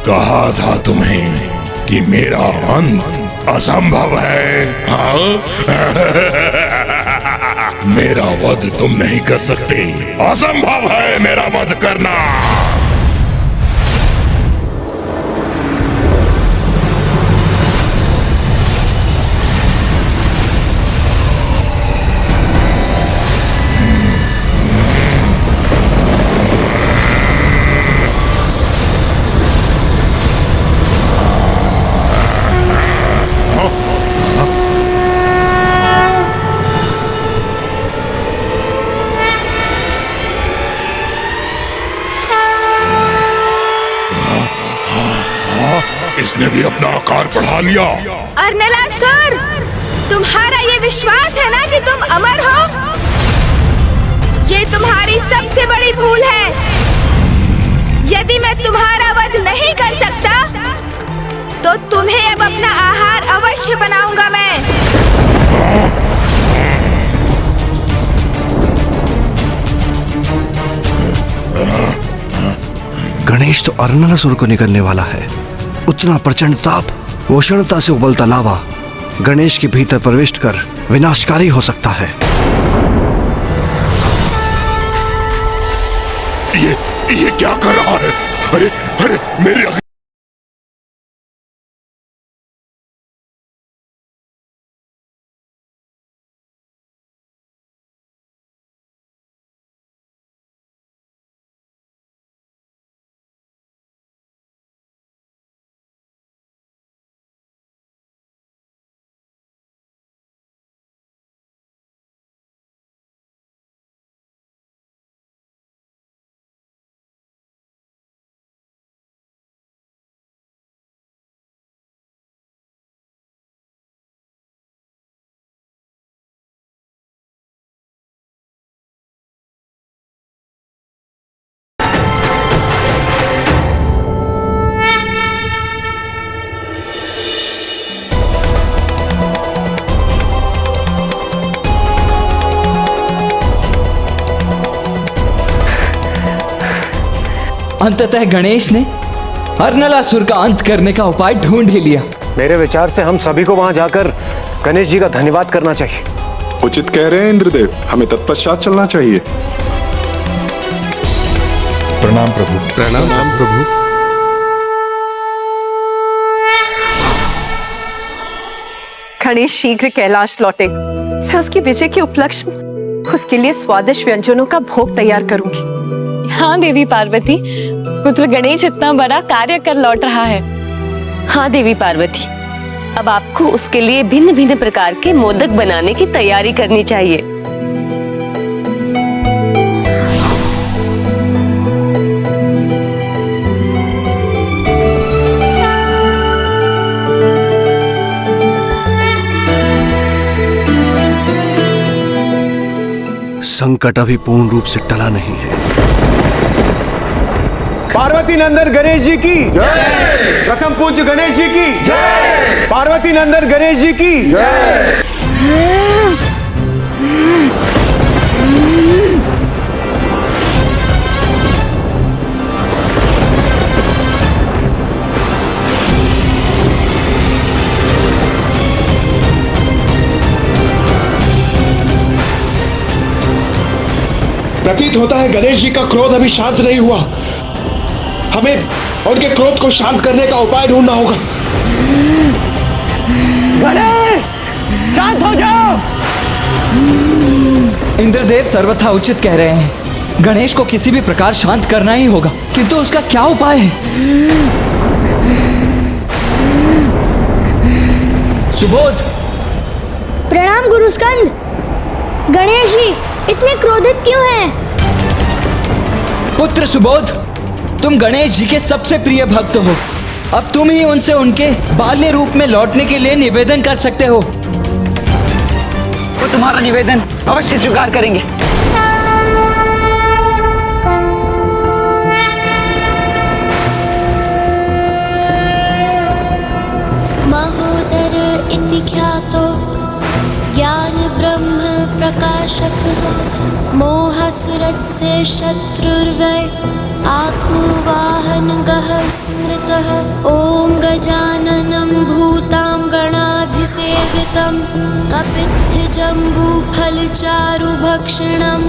S4: कहा था तुम्हें कि मेरा अंत असंभव है। हाँ? मेरा वध तुम नहीं कर सकते। असंभव है मेरा वध करना। इसने भी अपना आकार बढ़ा लिया।
S5: अर्नलासुर, तुम्हारा ये विश्वास है ना कि तुम अमर हो? ये तुम्हारी सबसे बड़ी भूल है। यदि मैं तुम्हारा वध नहीं कर सकता तो तुम्हें अब अपना आहार अवश्य बनाऊंगा मैं।
S11: गणेश तो अर्नलासुर को निकलने वाला है। उतना प्रचंड ताप, उष्णता से उबलता लावा गणेश के भीतर प्रविष्ट कर विनाशकारी हो सकता है।
S4: ये क्या कर रहा है? अरे अरे मेरे
S8: अंततः गणेश ने अर्नलासुर का अंत करने का उपाय ढूंढ ही लिया।
S7: मेरे विचार से हम सभी को वहां जाकर गणेश जी का धन्यवाद करना चाहिए।
S9: उचित कह रहे हैं इंद्रदेव, हमें तत्पश्चात चलना चाहिए।
S10: प्रणाम प्रभु।
S9: प्रणाम प्रभु।
S6: गणेश शीघ्र कैलाश लौटे। मैं उसकी विजय के उपलक्ष्य में
S13: उसके लिए स्वादिष्ट व्यंजनों का भोग तैयार करूंगी।
S14: हाँ देवी पार्वती, पुत्र गणेश इतना बड़ा कार्य कर लौट रहा है।
S13: हाँ देवी पार्वती, अब आपको उसके लिए भिन्न भिन्न प्रकार के मोदक बनाने की तैयारी करनी चाहिए।
S11: संकट अभी पूर्ण रूप से टला नहीं है।
S15: पार्वती नंदन गणेश जी की जय। प्रथम पूज्य गणेश जी की जय। पार्वती नंदन गणेश जी की जय।
S16: प्रतीत होता है गणेश जी का क्रोध अभी शांत नहीं हुआ। हमें उनके क्रोध को शांत करने का उपाय ढूंढना होगा।
S15: गणेश, शांत हो जाओ।
S8: इंद्रदेव सर्वथा उचित कह रहे हैं। गणेश को किसी भी प्रकार शांत करना ही होगा, किंतु उसका क्या उपाय है? सुबोध।
S2: प्रणाम गुरु स्कंद। गणेश जी इतने क्रोधित क्यों हैं?
S8: पुत्र सुबोध, तुम गणेश जी के सबसे प्रिय भक्त हो। अब तुम ही उनसे उनके बाल्य रूप में लौटने के लिए निवेदन कर सकते हो।
S15: वो तुम्हारा निवेदन अवश्य स्वीकार करेंगे।
S17: महोदर इति ख्यातो ज्ञान ब्रह्म प्रकाशकः मोहसुरस्य शत्रुर्वै आखुवाहनगः स्मृतः ॐ गजाननं भूतां गणाधिसेवितं कपित्थजम्बूफलचारुभक्षणम्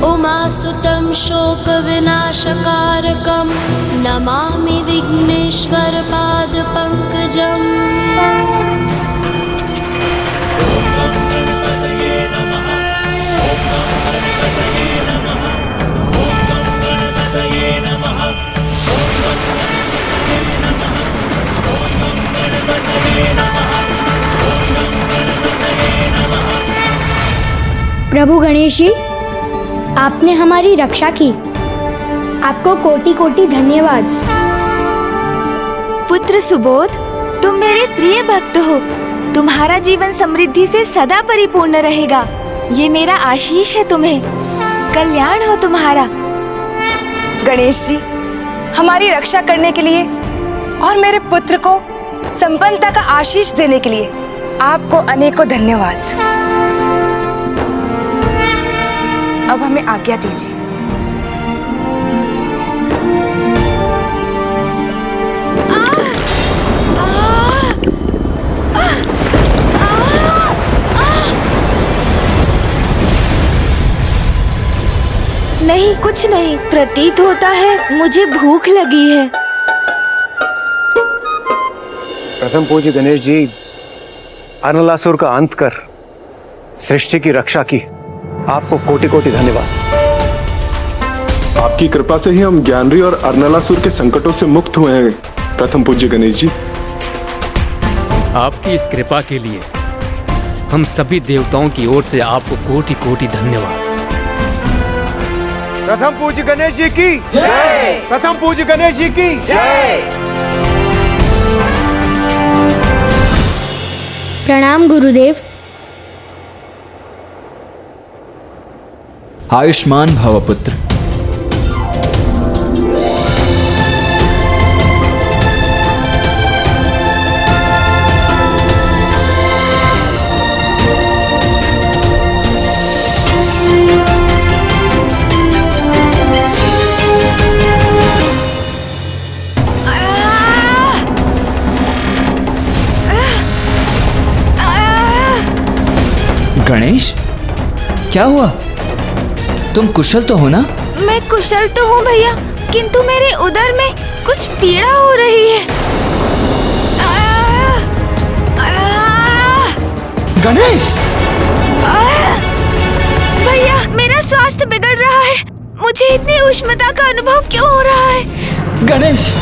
S17: उमासुतं शोकविनाशकारकं नमामि विघ्नेश्वरपादपङ्कजम्।
S2: प्रभु गणेश जी, आपने हमारी रक्षा की, आपको कोटि कोटि धन्यवाद।
S5: पुत्र सुबोध, तुम मेरे प्रिय भक्त हो। तुम्हारा जीवन समृद्धि से सदा परिपूर्ण रहेगा। ये मेरा आशीष है तुम्हें। कल्याण हो तुम्हारा।
S6: गणेश जी, हमारी रक्षा करने के लिए और मेरे पुत्र को संपन्नता का आशीष देने के लिए आपको अनेकों धन्यवाद। अब हमें आज्ञा दीजिए।
S5: नहीं, कुछ नहीं। प्रतीत होता है मुझे भूख लगी है।
S15: प्रथम पूज्य गणेश जी, अनलासुर का अंत कर सृष्टि की रक्षा की, आपको कोटि कोटि धन्यवाद।
S9: आपकी कृपा से ही हम ज्ञानरी और अर्नलासुर के संकटों से मुक्त हुए हैं प्रथम पूज्य गणेश जी।
S3: आपकी इस कृपा के लिए हम सभी देवताओं की ओर से आपको कोटि कोटि धन्यवाद।
S15: प्रथम पूज्य गणेश जी की जय। प्रथम पूज्य गणेश जी की जय।
S2: प्रणाम गुरुदेव।
S8: आयुष्मान भव पुत्र। गणेश, क्या हुआ? तुम कुशल तो हो ना?
S5: मैं कुशल तो हूँ भैया, किंतु मेरे उदर में कुछ पीड़ा हो रही है।
S8: गणेश!
S5: भैया, मुझे इतनी उष्णता का अनुभव क्यों हो रहा है?
S8: गणेश!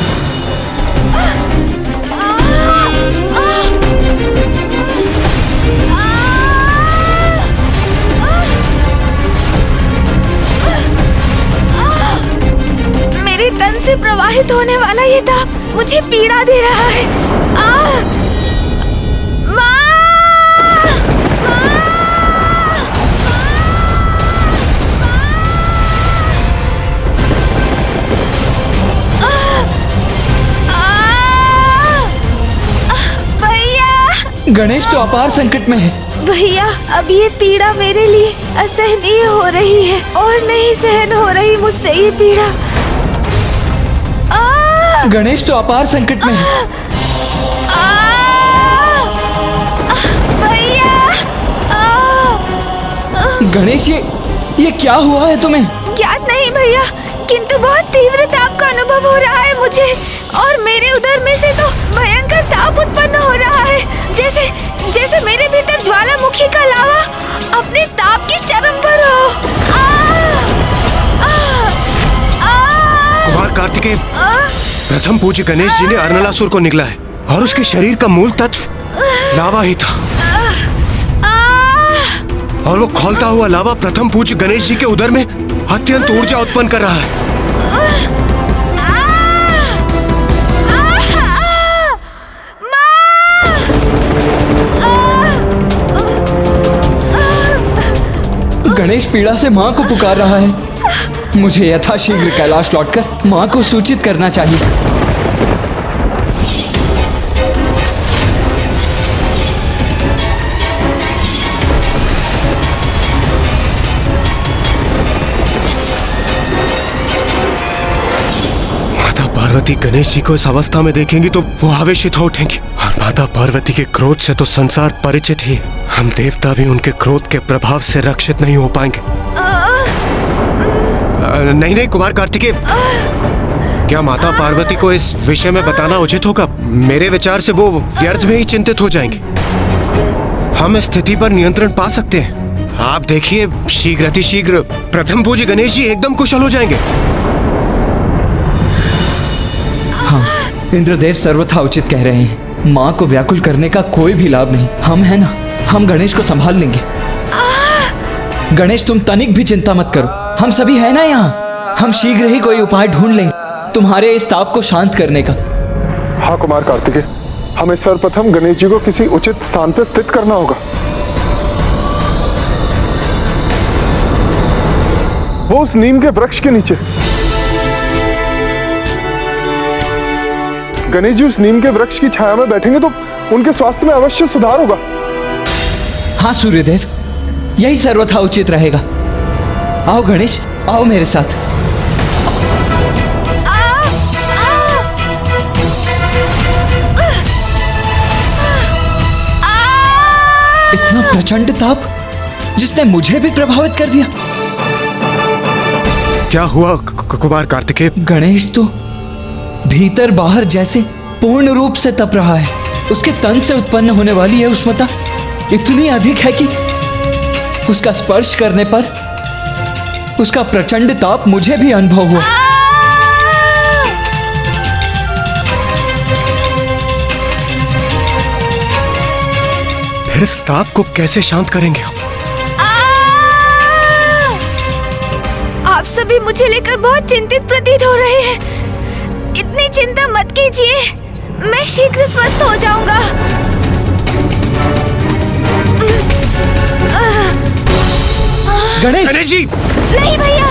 S5: मेरे तन से प्रवाहित होने वाला ये ताप मुझे पीड़ा दे रहा है।
S8: गणेश तो अपार संकट में है।
S5: भैया, अब ये पीड़ा मेरे लिए असहनीय हो रही है और नहीं सहन हो रही मुझसे ये पीड़ा।
S8: गणेश तो अपार संकट में है।
S5: भैया!
S8: गणेश, ये क्या हुआ है तुम्हें?
S5: ज्ञात नहीं भैया, किंतु बहुत तीव्र ताप का अनुभव हो रहा है मुझे और मेरे उदर में से तो भयंकर ताप उत्पन्न हो रहा है, जैसे मेरे भीतर ज्वालामुखी का लावा अपने ताप की चरम पर हो।
S15: कुमार कार्तिकेय, प्रथम पूज्य गणेश जी ने अर्नलासुर को निगला है और उसके शरीर का मूल तत्व लावा ही था और वो खौलता हुआ लावा प्रथम पूज्य गणेश जी के उदर में अत्यंत ऊर्जा उत्पन्न कर रहा है।
S8: गणेश पीड़ा से माँ को पुकार रहा है। मुझे यथाशीघ्र कैलाश लौटकर माँ को सूचित करना चाहिए।
S15: माता पार्वती गणेश जी को इस अवस्था में देखेंगी तो वो आवेशित हो उठेंगी और माता पार्वती के क्रोध से तो संसार परिचित ही है। हम देवता भी उनके क्रोध के प्रभाव से रक्षित नहीं हो पाएंगे। नहीं कुमार कार्तिकेय, क्या माता पार्वती को इस विषय में बताना उचित होगा? मेरे विचार से वो व्यर्थ में ही चिंतित हो जाएंगे। हम स्थिति पर नियंत्रण पा सकते हैं। आप देखिए, शीघ्र प्रथम पूज्य गणेश जी एकदम कुशल हो जाएंगे।
S8: हाँ, इंद्रदेव सर्वथा उचित कह रहे हैं। माँ को व्याकुल करने का कोई भी लाभ नहीं। हम है ना, हम गणेश को संभाल लेंगे। गणेश, तुम तनिक भी चिंता मत करो, हम सभी है ना यहाँ। हम शीघ्र ही कोई उपाय ढूंढ लेंगे तुम्हारे इस ताप को शांत करने का।
S9: हाँ कुमार कार्तिकेय, हमें सर्वप्रथम गणेश जी को किसी उचित स्थान पर स्थित करना होगा। वो उस नीम के वृक्ष के नीचे। गणेश जी उस नीम के वृक्ष की छाया में बैठेंगे तो उनके स्वास्थ्य में अवश्य सुधार होगा।
S8: हाँ सूर्यदेव, यही सर्वथा उचित रहेगा। आओ गणेश, आओ मेरे साथ। इतना प्रचंड ताप जिसने मुझे भी प्रभावित कर दिया।
S15: क्या हुआ कुमार कार्तिकेय?
S8: गणेश तो भीतर बाहर जैसे पूर्ण रूप से तप रहा है। उसके तन से उत्पन्न होने वाली यह उष्णता इतनी अधिक है कि उसका स्पर्श करने पर उसका प्रचंड ताप मुझे भी अनुभव हुआ।
S15: फिर इस ताप को कैसे शांत करेंगे हम?
S5: आप सभी मुझे लेकर बहुत चिंतित प्रतीत हो रहे हैं। इतनी चिंता मत कीजिए, मैं शीघ्र स्वस्थ हो जाऊंगा।
S15: गणेश जी!
S5: नहीं भैया,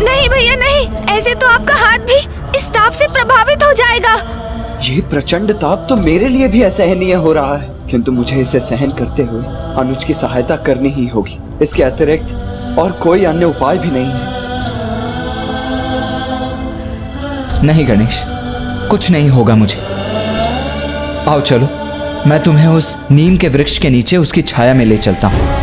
S5: नहीं भैया नहीं, ऐसे तो आपका हाथ भी इस ताप से प्रभावित हो जाएगा।
S8: ये प्रचंड ताप तो मेरे लिए भी असहनीय हो रहा है, किंतु मुझे इसे सहन करते हुए अनुज की सहायता करनी ही होगी। इसके अतिरिक्त और कोई अन्य उपाय भी नहीं है। नहीं गणेश, कुछ नहीं होगा मुझे। आओ चलो, मैं तुम्हें उस नीम के वृक्ष के नीचे उसकी छाया में ले चलता हूँ।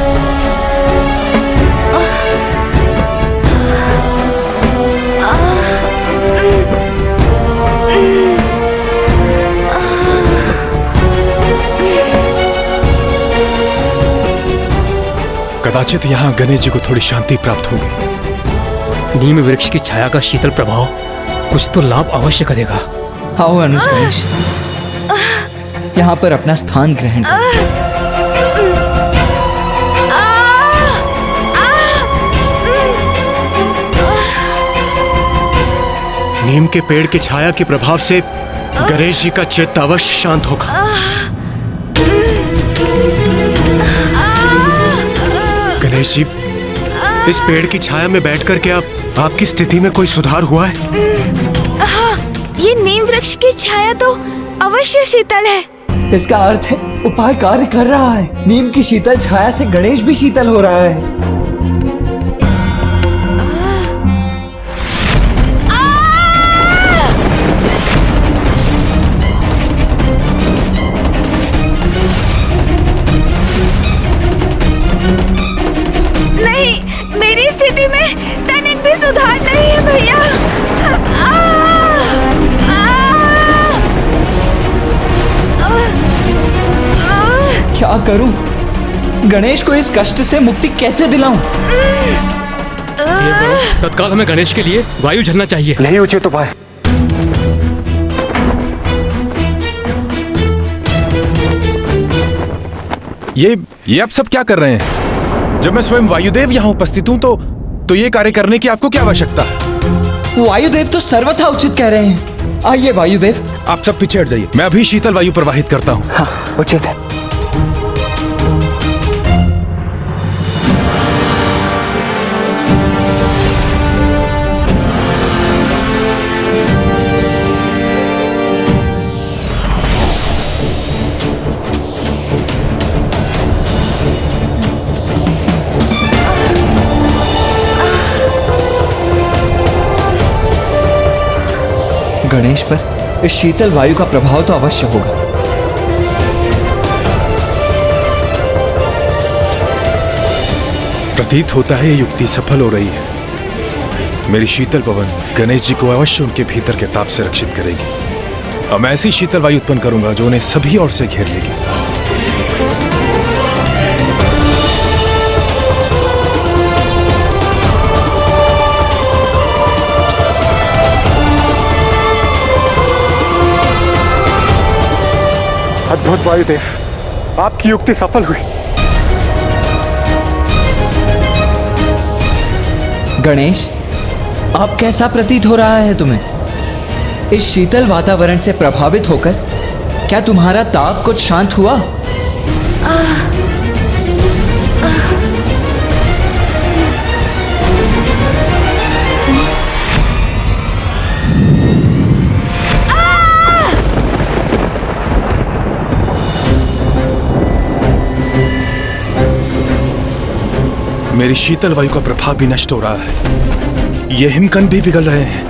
S9: कदाचित यहाँ गणेश जी को थोड़ी शांति प्राप्त होगी।
S3: नीम वृक्ष की छाया का शीतल प्रभाव कुछ तो लाभ अवश्य करेगा।
S8: आओ अनुज गणेश, यहाँ पर अपना स्थान ग्रहण करो।
S15: नीम के पेड़ की छाया के प्रभाव से गणेश जी का चित्त अवश्य शांत होगा। गणेश जी, इस पेड़ की छाया में बैठकर क्या आपकी स्थिति में कोई सुधार हुआ है?
S5: हाँ, ये नीम वृक्ष की छाया तो अवश्य शीतल है।
S8: इसका अर्थ है उपाय कार्य कर रहा है। नीम की शीतल छाया से गणेश भी शीतल हो रहा है।
S5: नहीं, मेरी स्थिति में तनिक भी सुधार नहीं है भैया।
S8: क्या करूं? गणेश को इस कष्ट से मुक्ति कैसे दिलाऊं?
S3: तत्काल हमें गणेश के लिए वायु झरना चाहिए।
S15: नहीं उचित उपाय।
S9: ये आप सब क्या कर रहे हैं? जब मैं स्वयं वायुदेव यहाँ उपस्थित हूँ तो ये कार्य करने की आपको क्या आवश्यकता है?
S8: वायुदेव तो सर्वथा उचित कह रहे हैं। आइए वायुदेव।
S9: आप सब पीछे हट जाइए, मैं अभी शीतल वायु प्रवाहित करता हूँ।
S8: हाँ, उचित है। गणेश पर इस शीतल वायु का प्रभाव तो अवश्य होगा।
S9: प्रतीत होता है ये युक्ति सफल हो रही है। मेरी शीतल पवन गणेश जी को अवश्य उनके भीतर के ताप से रक्षित करेगी। अब मैं ऐसी शीतल वायु उत्पन्न करूंगा जो उन्हें सभी ओर से घेर लेगी।
S15: अद्भुत वायुदेव, आपकी युक्ति सफल हुई।
S8: गणेश, अब कैसा प्रतीत हो रहा है तुम्हें? इस शीतल वातावरण से प्रभावित होकर क्या तुम्हारा ताप कुछ शांत हुआ?
S9: मेरी शीतल वायु का प्रभाव भी नष्ट हो रहा है। ये हिमकंद भी पिघल रहे हैं।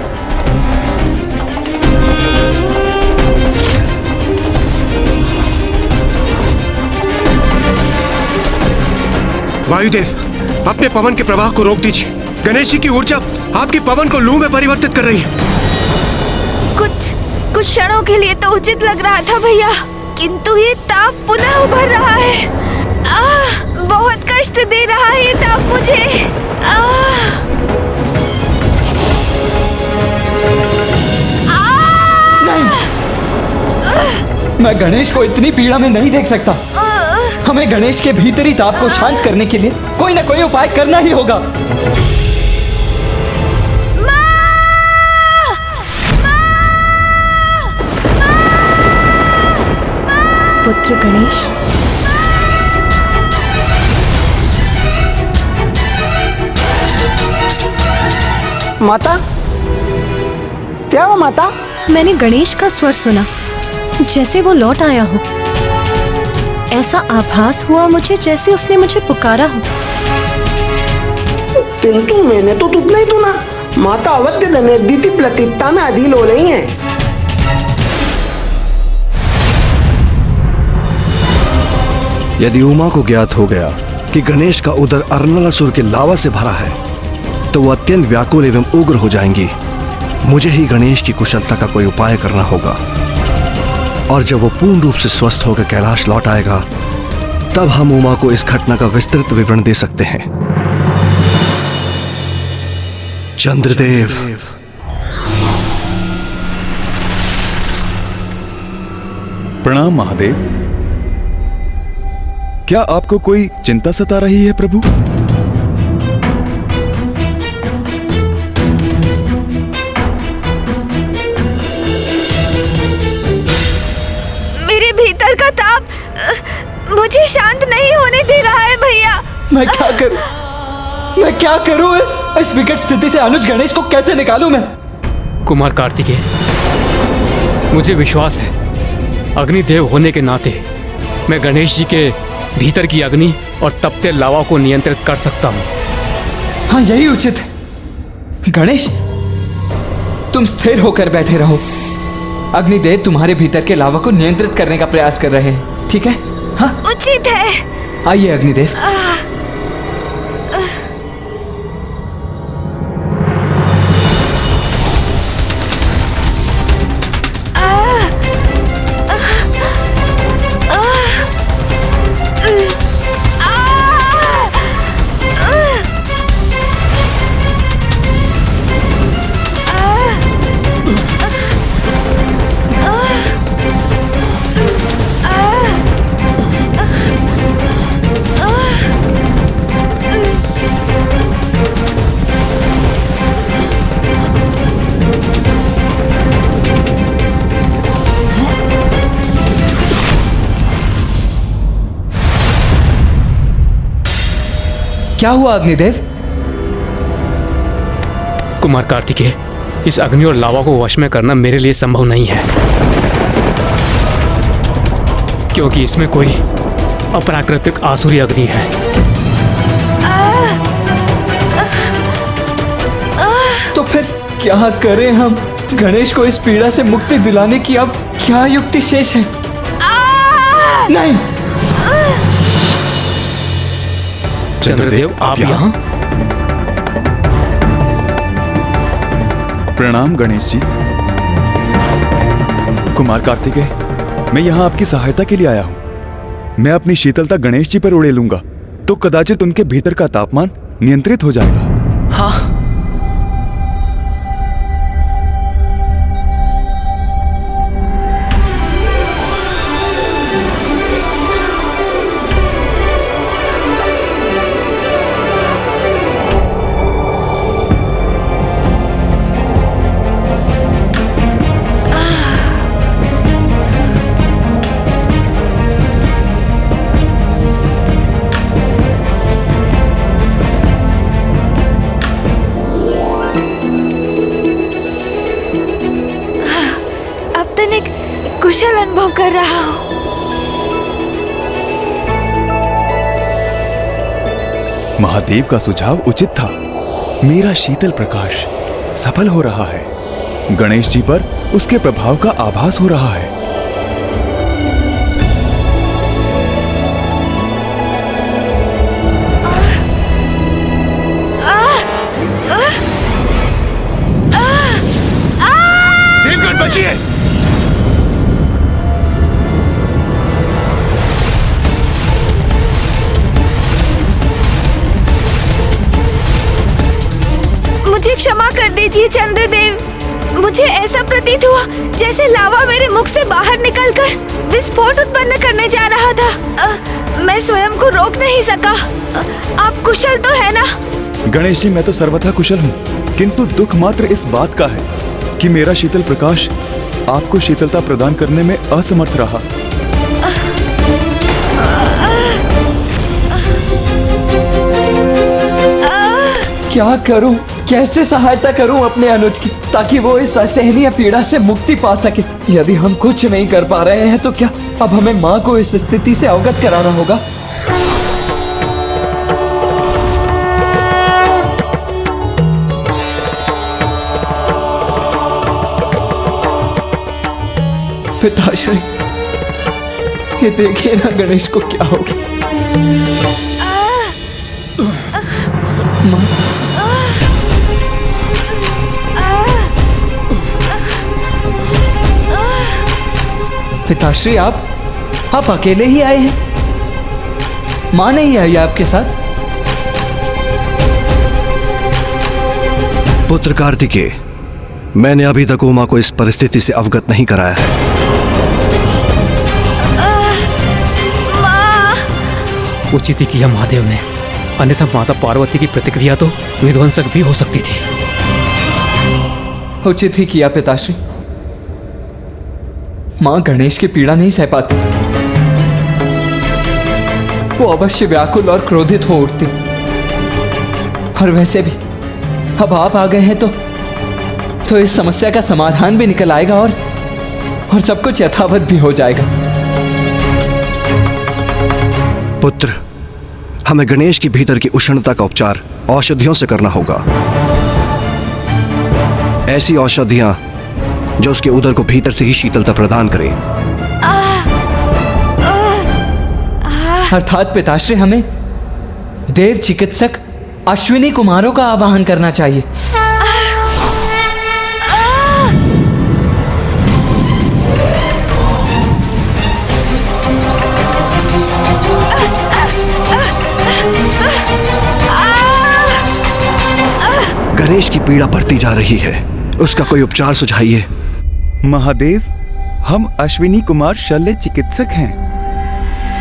S15: वायुदेव, अपने पवन के प्रवाह को रोक दीजिए। गणेश जी की ऊर्जा आपकी पवन को लू में परिवर्तित कर रही है।
S5: कुछ क्षणों के लिए तो उचित लग रहा था भैया, किंतु ये ताप पुनः उभर रहा है। बहुत कष्ट दे रहा है ये ताप मुझे।
S8: नहीं, मैं गणेश को इतनी पीड़ा में नहीं देख सकता। हमें गणेश के भीतरी ताप को शांत करने के लिए कोई ना कोई उपाय करना ही होगा।
S5: पुत्र गणेश,
S18: माता, क्या हुआ माता?
S19: मैंने गणेश का स्वर सुना, जैसे वो लौट आया हो। ऐसा आभास हुआ मुझे जैसे उसने मुझे पुकारा हो।
S18: किंतु मैंने तो तुझ नहीं सुना। माता अवध्य दमयंती प्रतीकता में अधीन हो रही हैं।
S11: यदि उमा को ज्ञात हो गया कि गणेश का उदर अर्नलासुर के लावा से भरा है तो वो अत्यंत व्याकुल एवं उग्र हो जाएंगी। मुझे ही गणेश की कुशलता का कोई उपाय करना होगा, और जब वो पूर्ण रूप से स्वस्थ होकर कैलाश लौट आएगा तब हम उमा को इस घटना का विस्तृत विवरण दे सकते हैं। चंद्रदेव,
S9: प्रणाम महादेव। क्या आपको कोई चिंता सता रही है प्रभु?
S5: मेरे भीतर का ताप मुझे शांत नहीं होने दे रहा है भैया।
S8: मैं क्या करूं? मैं क्या करूं? इस विकट स्थिति से अनुज गणेश को कैसे निकालूं मैं?
S3: कुमार कार्तिकेय, मुझे विश्वास है अग्निदेव होने के नाते मैं गणेश जी के भीतर की अग्नि और तपते लावा को नियंत्रित कर सकता हूं।
S8: हाँ, यही उचित है। गणेश, तुम स्थिर होकर बैठे रहो। अग्निदेव तुम्हारे भीतर के लावा को नियंत्रित करने का प्रयास कर रहे हैं, ठीक है? हाँ,
S5: उचित है।
S8: आइए अग्निदेव। क्या हुआ अग्निदेव?
S3: कुमार कार्तिकेय, इस अग्नि और लावा को वश में करना मेरे लिए संभव नहीं है, क्योंकि इसमें कोई अप्राकृतिक आसुरी अग्नि है।
S8: तो फिर क्या करें हम? गणेश को इस पीड़ा से मुक्ति दिलाने की अब क्या युक्ति शेष है? नहीं।
S3: चंद्रदेव, आप यहाँ?
S9: प्रणाम गणेश जी। कुमार कार्तिकेय, मैं यहाँ आपकी सहायता के लिए आया हूँ। मैं अपनी शीतलता गणेश जी पर उड़े लूंगा तो कदाचित उनके भीतर का तापमान नियंत्रित हो जाएगा।
S8: हाँ।
S5: कुशल अनुभव कर रहा हूँ।
S9: महादेव का सुझाव उचित था। मेरा शीतल प्रकाश सफल हो रहा है। गणेश जी पर उसके प्रभाव का आभास हो रहा है।
S15: देवगण बचिए!
S5: मुझे क्षमा कर दीजिए चंद्रदेव। मुझे ऐसा प्रतीत हुआ जैसे लावा मेरे मुख से बाहर निकलकर विस्फोट उत्पन्न करने जा रहा था। मैं स्वयं को रोक नहीं सका। आप कुशल तो है ना?
S9: गणेश जी, मैं तो सर्वथा कुशल हूँ, किंतु दुख मात्र इस बात का है कि मेरा शीतल प्रकाश आपको शीतलता प्रदान करने में असमर्थ रहा।
S8: क्या करूं? कैसे सहायता करूं अपने अनुज की, ताकि वो इस असहनीय पीड़ा से मुक्ति पा सके? यदि हम कुछ नहीं कर पा रहे हैं तो क्या अब हमें माँ को इस स्थिति से अवगत कराना होगा? पिताश्री, ये देखिए ना गणेश को क्या हो गया। पिताश्री, आप अकेले ही आए हैं? माँ नहीं आई आपके साथ?
S11: पुत्र कार्तिकेय, मैंने अभी तक उमा को इस परिस्थिति से अवगत नहीं कराया है।
S3: उचित ही किया महादेव ने, अन्यथा माता पार्वती की प्रतिक्रिया तो विध्वंसक भी हो सकती थी।
S8: उचित ही किया पिताश्री। मां गणेश की पीड़ा नहीं सह पाती, वो अवश्य व्याकुल और क्रोधित हो उठती। और वैसे भी अब आप आ गए हैं तो इस समस्या का समाधान भी निकल आएगा और सब कुछ यथावत भी हो जाएगा।
S11: पुत्र, हमें गणेश की भीतर की उष्णता का उपचार औषधियों से करना होगा। ऐसी औषधियां जो उसके उदर को भीतर से ही शीतलता प्रदान करें।
S8: अर्थात पिताश्री, हमें देव चिकित्सक अश्विनी कुमारों का आवाहन करना चाहिए।
S11: गणेश की पीड़ा बढ़ती जा रही है, उसका कोई उपचार सुझाइए।
S20: महादेव, हम अश्विनी कुमार शल्य चिकित्सक हैं।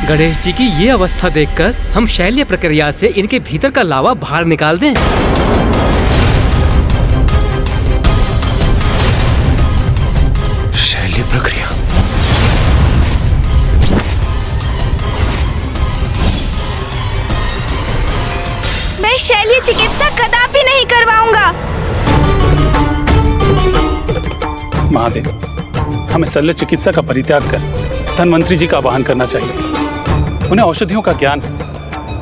S3: गणेश जी की ये अवस्था देखकर हम शैल्य प्रक्रिया से इनके भीतर का लावा बाहर निकाल दें।
S9: शैल्य प्रक्रिया?
S5: मैं शैल्य चिकित्सा कदापि नहीं करवाऊंगा।
S12: महादेव, हमें शल्य चिकित्सा का परित्याग कर धन्वंतरी जी का आवाहन करना चाहिए। उन्हें औषधियों का ज्ञान है,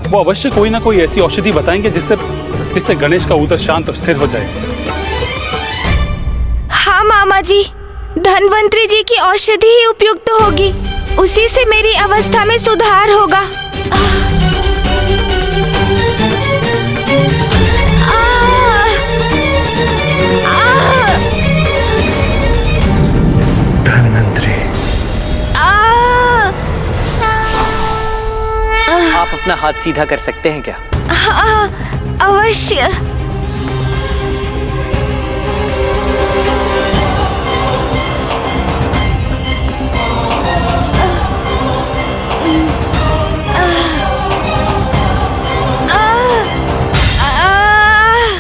S12: वो अवश्य कोई ना कोई ऐसी औषधि बताएंगे जिससे गणेश का उदर शांत और स्थिर हो जाए।
S5: हाँ मामा जी, धन्वंतरी जी की औषधि ही उपयुक्त होगी, उसी से मेरी अवस्था में सुधार होगा।
S21: आप अपना हाथ सीधा कर सकते हैं क्या?
S5: हाँ, अवश्य।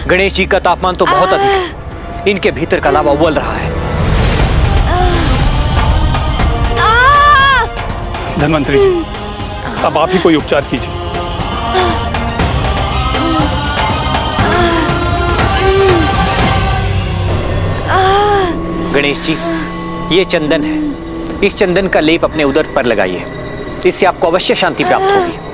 S21: गणेश जी का तापमान तो बहुत अधिक है, इनके भीतर का लावा उबल रहा है।
S12: धन्वंतरी जी, अब आप ही कोई उपचार कीजिए।
S21: गणेश जी, ये चंदन है, इस चंदन का लेप अपने उदर पर लगाइए, इससे आपको अवश्य शांति प्राप्त होगी।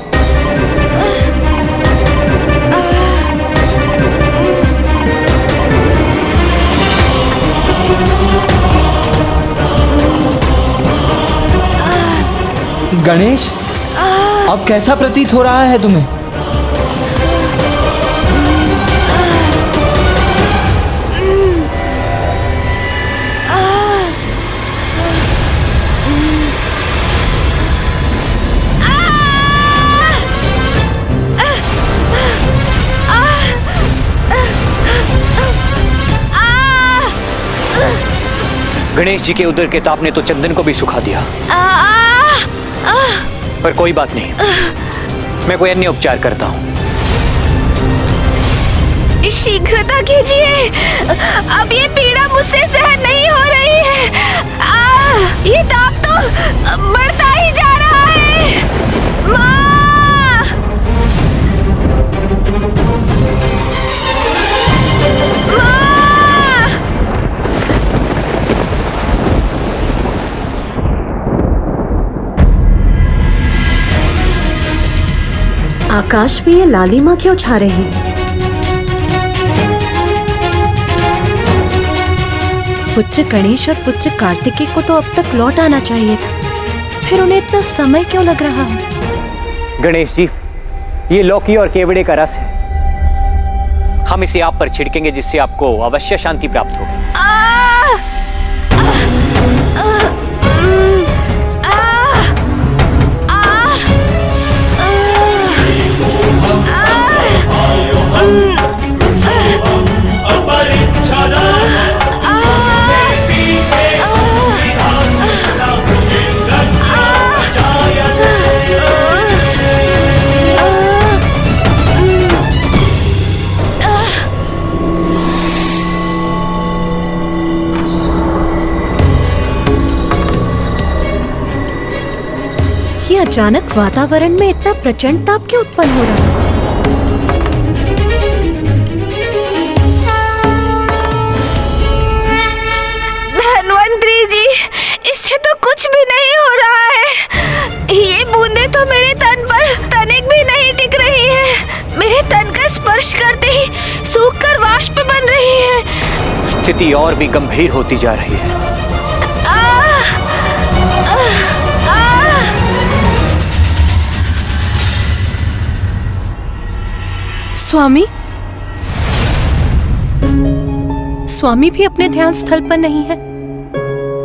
S8: गणेश, अब कैसा प्रतीत हो रहा है तुम्हें?
S21: गणेश जी के उदर के ताप ने तो चंदन को भी सुखा दिया, पर कोई बात नहीं, मैं कोई अन्य उपचार करता हूँ।
S5: शीघ्रता कीजिए, अब ये पीड़ा मुझसे सहन नहीं हो रही है। ये ताप तो बढ़ता ही जा रहा है। माँ! माँ!
S19: आकाश में ये लालिमा क्यों छा रही है? पुत्र गणेश और पुत्र कार्तिकेय को तो अब तक लौट आना चाहिए था, फिर उन्हें इतना समय क्यों लग रहा है?
S21: गणेश जी, ये लौकी और केवड़े का रस है, हम इसे आप पर छिड़केंगे जिससे आपको अवश्य शांति प्राप्त होगी।
S19: अचानक वातावरण में इतना प्रचंड ताप क्यों उत्पन्न हो रहा है?
S5: धन्वंतरी जी, इससे तो कुछ भी नहीं हो रहा है। ये बूंदे तो मेरे तन पर तनिक भी नहीं टिक रही है। मेरे तन का स्पर्श करते ही सूखकर वाष्प बन रही है।
S21: स्थिति और भी गंभीर होती जा रही है।
S19: स्वामी, स्वामी भी अपने ध्यान स्थल पर नहीं है।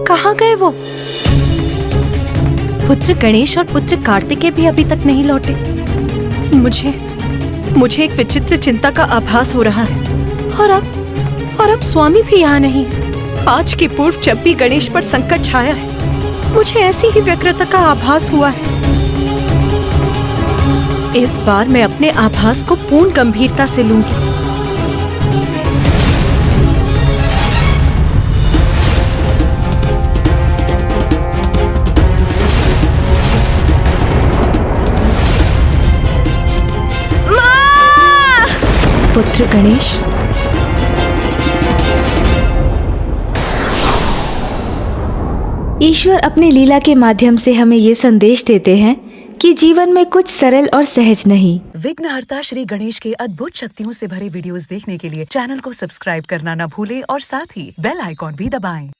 S19: कहाँ गए वो? पुत्र गणेश और पुत्र कार्तिकेय भी अभी तक नहीं लौटे। मुझे एक विचित्र चिंता का आभास हो रहा है। और अब स्वामी भी यहाँ नहीं है। आज के पूर्व जब भी गणेश पर संकट छाया है, मुझे ऐसी ही व्यग्रता का आभास हुआ है। इस बार मैं अपने आभास को पूर्ण गंभीरता से लूंगी। पुत्र गणेश,
S1: ईश्वर अपनी लीला के माध्यम से हमें ये संदेश देते हैं कि जीवन में कुछ सरल और सहज नहीं।
S22: विघ्नहर्ता श्री गणेश के अद्भुत शक्तियों से भरे वीडियोस देखने के लिए चैनल को सब्सक्राइब करना न भूलें और साथ ही बेल आइकॉन भी दबाएं।